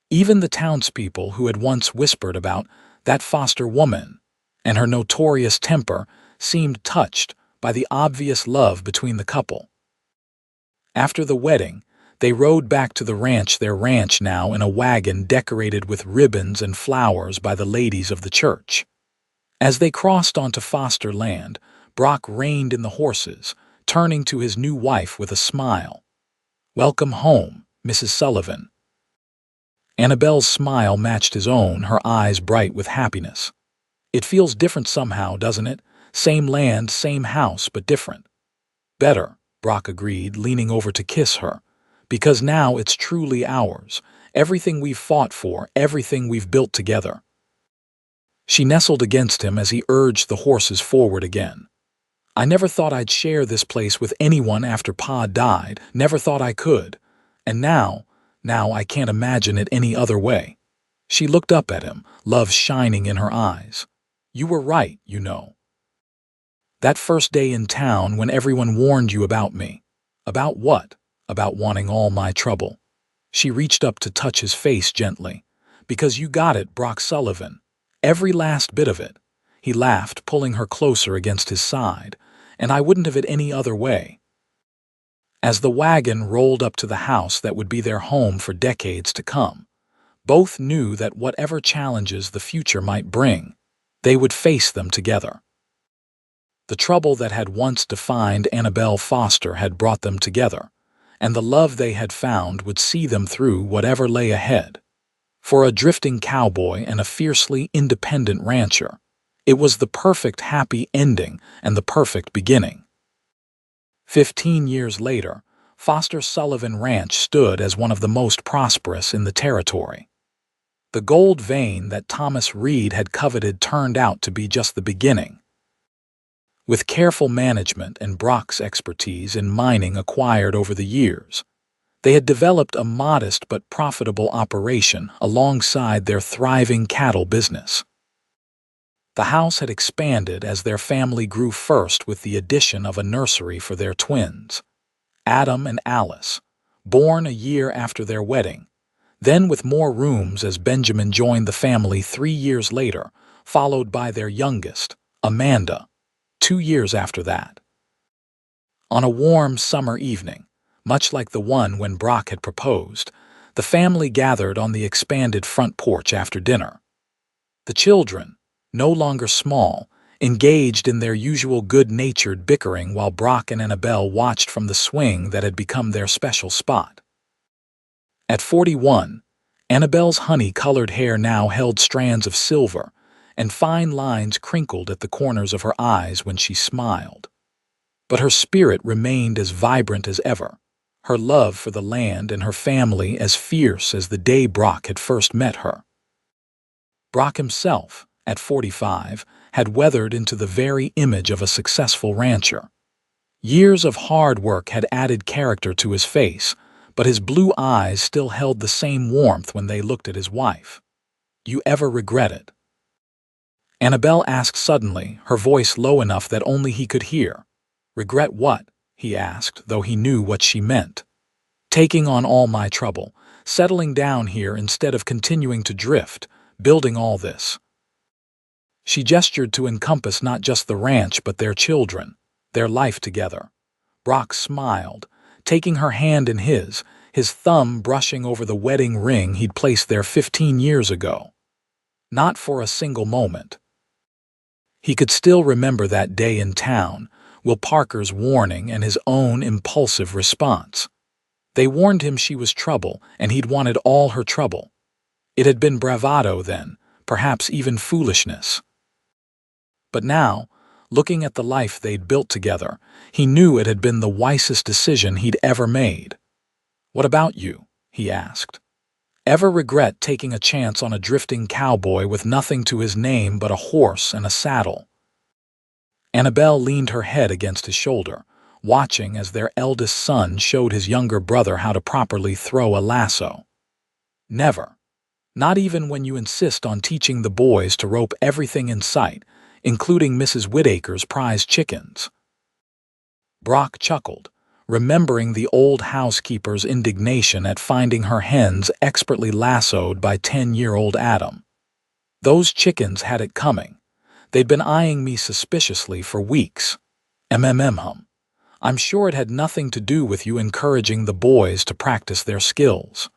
Even the townspeople who had once whispered about that Foster woman and her notorious temper seemed touched by the obvious love between the couple. After the wedding, they rode back to their ranch now in a wagon decorated with ribbons and flowers by the ladies of the church. As they crossed onto Foster land, Brock reined in the horses, turning to his new wife with a smile. Welcome home, Mrs. Sullivan. Annabelle's smile matched his own, her eyes bright with happiness. It feels different somehow, doesn't it? Same land, same house, but different. Better, Brock agreed, leaning over to kiss her. Because now it's truly ours. Everything we've fought for, everything we've built together. She nestled against him as he urged the horses forward again. I never thought I'd share this place with anyone after Pa died, never thought I could. And now I can't imagine it any other way. She looked up at him, love shining in her eyes. You were right, you know. That first day in town when everyone warned you about me. About what? About wanting all my trouble. She reached up to touch his face gently. Because you got it, Brock Sullivan. Every last bit of it. He laughed, pulling her closer against his side. And I wouldn't have it any other way. As the wagon rolled up to the house that would be their home for decades to come, both knew that whatever challenges the future might bring, they would face them together. The trouble that had once defined Annabelle Foster had brought them together, and the love they had found would see them through whatever lay ahead. For a drifting cowboy and a fiercely independent rancher, it was the perfect happy ending and the perfect beginning. 15 years later, Foster Sullivan Ranch stood as one of the most prosperous in the territory. The gold vein that Thomas Reed had coveted turned out to be just the beginning. With careful management and Brock's expertise in mining acquired over the years, they had developed a modest but profitable operation alongside their thriving cattle business. The house had expanded as their family grew, first with the addition of a nursery for their twins, Adam and Alice, born a year after their wedding, then with more rooms as Benjamin joined the family 3 years later, followed by their youngest, Amanda, 2 years after that. On a warm summer evening, much like the one when Brock had proposed, the family gathered on the expanded front porch after dinner. The children, no longer small, engaged in their usual good-natured bickering while Brock and Annabelle watched from the swing that had become their special spot. At 41, Annabelle's honey-colored hair now held strands of silver, and fine lines crinkled at the corners of her eyes when she smiled. But her spirit remained as vibrant as ever, her love for the land and her family as fierce as the day Brock had first met her. Brock himself, at 45, had weathered into the very image of a successful rancher. Years of hard work had added character to his face, but his blue eyes still held the same warmth when they looked at his wife. "You ever regret it?" Annabelle asked suddenly, her voice low enough that only he could hear. "Regret what?" he asked, though he knew what she meant. "Taking on all my trouble, settling down here instead of continuing to drift, building all this." She gestured to encompass not just the ranch but their children, their life together. Brock smiled, taking her hand in his thumb brushing over the wedding ring he'd placed there 15 years ago. Not for a single moment. He could still remember that day in town, Will Parker's warning and his own impulsive response. They warned him she was trouble, and he'd wanted all her trouble. It had been bravado then, perhaps even foolishness. But now, looking at the life they'd built together, he knew it had been the wisest decision he'd ever made. "What about you?" he asked. "Ever regret taking a chance on a drifting cowboy with nothing to his name but a horse and a saddle?" Annabelle leaned her head against his shoulder, watching as their eldest son showed his younger brother how to properly throw a lasso. "Never. Not even when you insist on teaching the boys to rope everything in sight, including Mrs. Whittaker's prize chickens." Brock chuckled, remembering the old housekeeper's indignation at finding her hens expertly lassoed by 10-year-old Adam. "Those chickens had it coming. They'd been eyeing me suspiciously for weeks. Hum. I'm sure it had nothing to do with you encouraging the boys to practice their skills."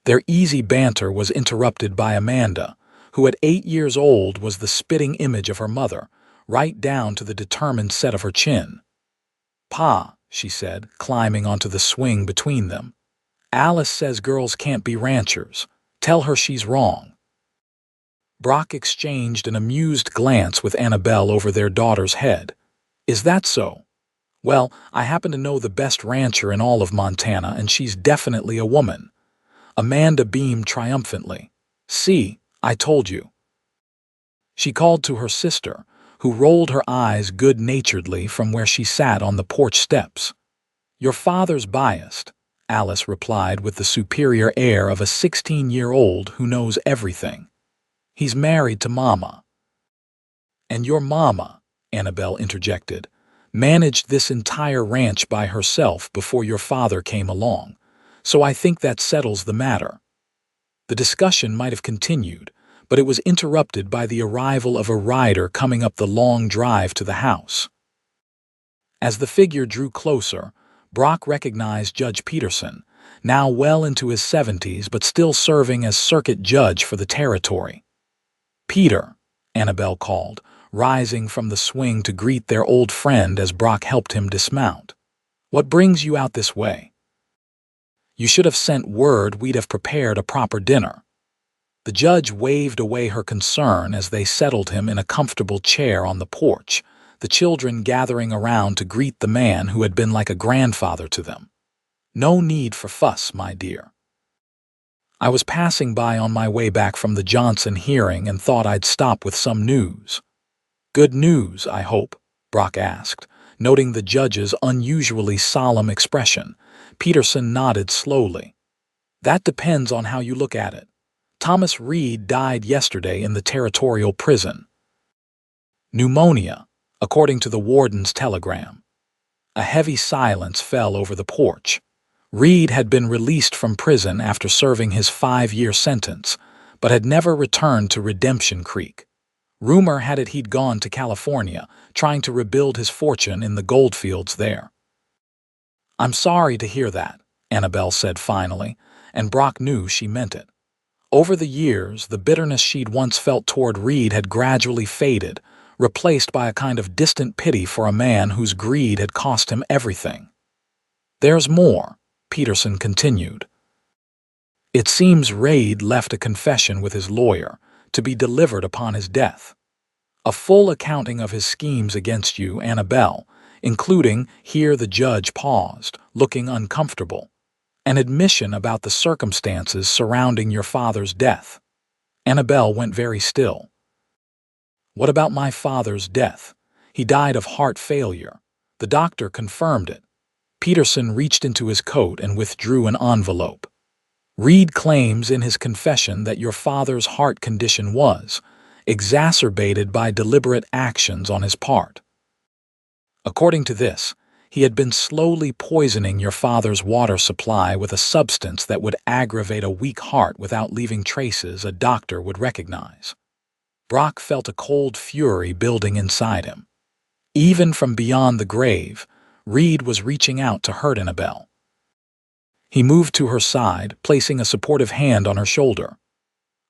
Their easy banter was interrupted by Amanda, who at 8 years old was the spitting image of her mother, right down to the determined set of her chin. "Pa," she said, climbing onto the swing between them, "Alice says girls can't be ranchers. Tell her she's wrong." Brock exchanged an amused glance with Annabelle over their daughter's head. "Is that so? Well, I happen to know the best rancher in all of Montana, and she's definitely a woman." Amanda beamed triumphantly. "See, I told you." She called to her sister, who rolled her eyes good-naturedly from where she sat on the porch steps. "Your father's biased," Alice replied with the superior air of a 16-year-old who knows everything. "He's married to Mama." "And your Mama," Annabelle interjected, "managed this entire ranch by herself before your father came along, so I think that settles the matter." The discussion might have continued, but it was interrupted by the arrival of a rider coming up the long drive to the house. As the figure drew closer, Brock recognized Judge Peterson, now well into his 70s but still serving as circuit judge for the territory. "Peter," Annabelle called, rising from the swing to greet their old friend as Brock helped him dismount. "What brings you out this way?" "You should have sent word we'd have prepared a proper dinner." The judge waved away her concern as they settled him in a comfortable chair on the porch, the children gathering around to greet the man who had been like a grandfather to them. "No need for fuss, my dear. I was passing by on my way back from the Johnson hearing and thought I'd stop with some news." "Good news, I hope?" Brock asked, noting the judge's unusually solemn expression. Peterson nodded slowly. "That depends on how you look at it. Thomas Reed died yesterday in the territorial prison. Pneumonia, according to the warden's telegram." A heavy silence fell over the porch. Reed had been released from prison after serving his 5-year sentence, but had never returned to Redemption Creek. Rumor had it he'd gone to California, trying to rebuild his fortune in the goldfields there. "I'm sorry to hear that," Annabelle said finally, and Brock knew she meant it. Over the years, the bitterness she'd once felt toward Reed had gradually faded, replaced by a kind of distant pity for a man whose greed had cost him everything. "There's more," Peterson continued. "It seems Reid left a confession with his lawyer to be delivered upon his death. A full accounting of his schemes against you, Annabelle, including," here the judge paused, looking uncomfortable, "an admission about the circumstances surrounding your father's death." Annabelle went very still. "What about my father's death? He died of heart failure. The doctor confirmed it." Peterson reached into his coat and withdrew an envelope. "Reid claims in his confession that your father's heart condition was exacerbated by deliberate actions on his part. According to this, he had been slowly poisoning your father's water supply with a substance that would aggravate a weak heart without leaving traces a doctor would recognize." Brock felt a cold fury building inside him. Even from beyond the grave, Reid was reaching out to hurt Annabelle. He moved to her side, placing a supportive hand on her shoulder.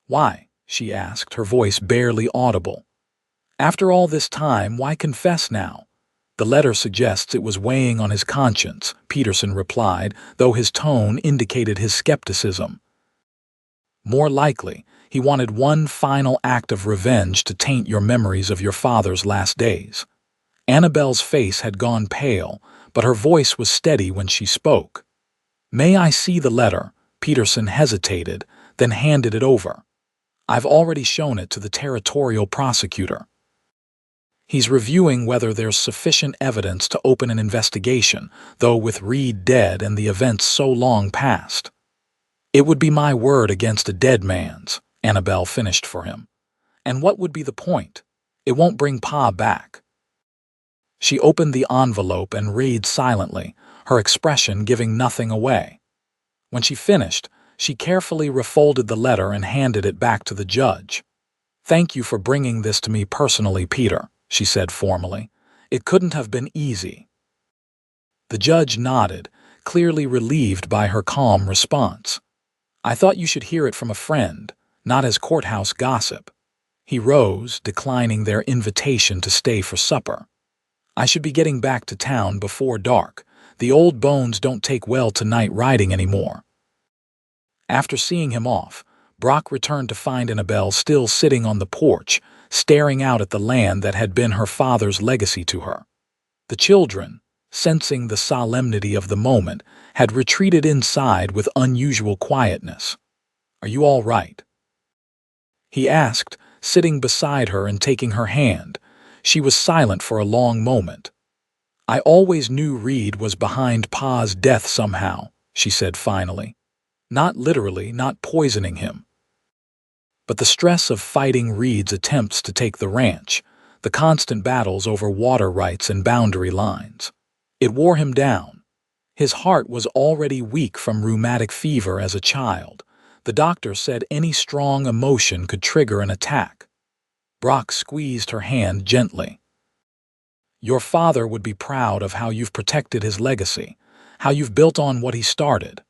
"Why?" she asked, her voice barely audible. "After all this time, why confess now?" "The letter suggests it was weighing on his conscience," Peterson replied, though his tone indicated his skepticism. "More likely, he wanted one final act of revenge to taint your memories of your father's last days." Annabelle's face had gone pale, but her voice was steady when she spoke. "May I see the letter?" Peterson hesitated, then handed it over. "I've already shown it to the territorial prosecutor. He's reviewing whether there's sufficient evidence to open an investigation, though with Reid dead and the events so long past." "It would be my word against a dead man's," Annabelle finished for him. "And what would be the point? It won't bring Pa back." She opened the envelope and read silently, her expression giving nothing away. When she finished, she carefully refolded the letter and handed it back to the judge. "Thank you for bringing this to me personally, Peter," she said formally. "It couldn't have been easy." The judge nodded, clearly relieved by her calm response. "I thought you should hear it from a friend, not as courthouse gossip." He rose, declining their invitation to stay for supper. "I should be getting back to town before dark. The old bones don't take well to night riding anymore." After seeing him off, Brock returned to find Annabelle still sitting on the porch, staring out at the land that had been her father's legacy to her. The children, sensing the solemnity of the moment, had retreated inside with unusual quietness. "Are you all right?" he asked, sitting beside her and taking her hand. She was silent for a long moment. "I always knew Reid was behind Pa's death somehow," she said finally. "Not literally, not poisoning him. But the stress of fighting Reid's attempts to take the ranch, the constant battles over water rights and boundary lines, it wore him down. His heart was already weak from rheumatic fever as a child. The doctor said any strong emotion could trigger an attack." Brock squeezed her hand gently. "Your father would be proud of how you've protected his legacy, how you've built on what he started."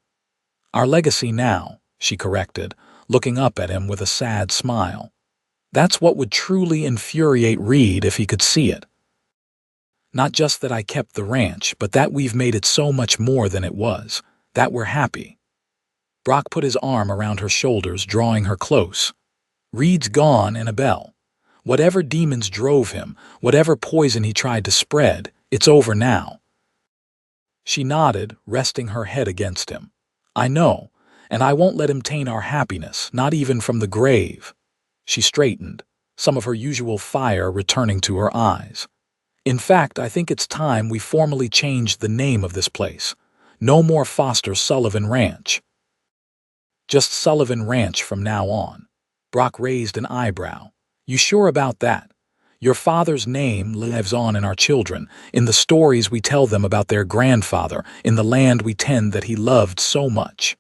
"Our legacy now," she corrected, looking up at him with a sad smile. "That's what would truly infuriate Reid if he could see it. Not just that I kept the ranch, but that we've made it so much more than it was, that we're happy." Brock put his arm around her shoulders, drawing her close. "Reid's gone, Annabelle. Whatever demons drove him, whatever poison he tried to spread, it's over now." She nodded, resting her head against him. "I know, and I won't let him taint our happiness, not even from the grave." She straightened, some of her usual fire returning to her eyes. "In fact, I think it's time we formally changed the name of this place. No more Foster Sullivan Ranch. Just Sullivan Ranch from now on." Brock raised an eyebrow. "You sure about that? Your father's name lives on in our children, in the stories we tell them about their grandfather, in the land we tend that he loved so much."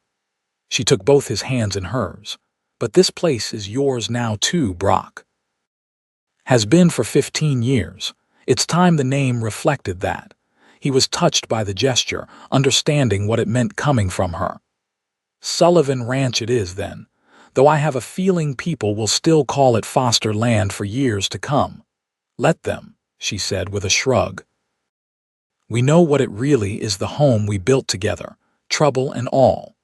She took both his hands in hers. "But this place is yours now too, Brock. Has been for 15 years. It's time the name reflected that." He was touched by the gesture, understanding what it meant coming from her. "Sullivan Ranch it is then, though I have a feeling people will still call it Foster Land for years to come." "Let them," she said with a shrug. "We know what it really is, the home we built together, trouble and all."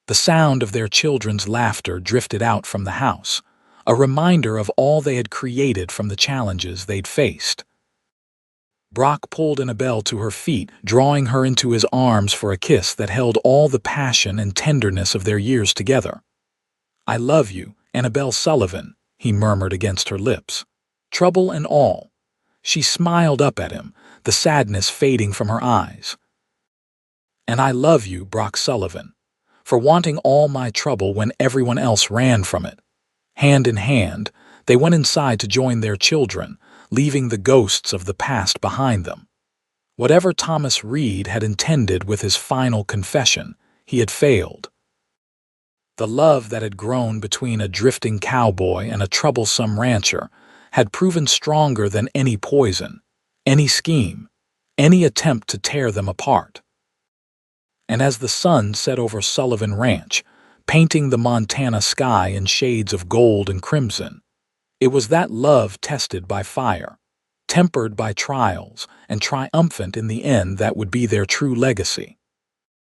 The sound of their children's laughter drifted out from the house, a reminder of all they had created from the challenges they'd faced. Brock pulled Annabelle to her feet, drawing her into his arms for a kiss that held all the passion and tenderness of their years together. "I love you, Annabelle Sullivan," he murmured against her lips. "Trouble and all." She smiled up at him, the sadness fading from her eyes. "And I love you, Brock Sullivan, for wanting all my trouble when everyone else ran from it." Hand in hand, they went inside to join their children, leaving the ghosts of the past behind them. Whatever Thomas Reed had intended with his final confession, he had failed. The love that had grown between a drifting cowboy and a troublesome rancher had proven stronger than any poison, any scheme, any attempt to tear them apart. And as the sun set over Sullivan Ranch, painting the Montana sky in shades of gold and crimson, it was that love tested by fire, tempered by trials, and triumphant in the end that would be their true legacy.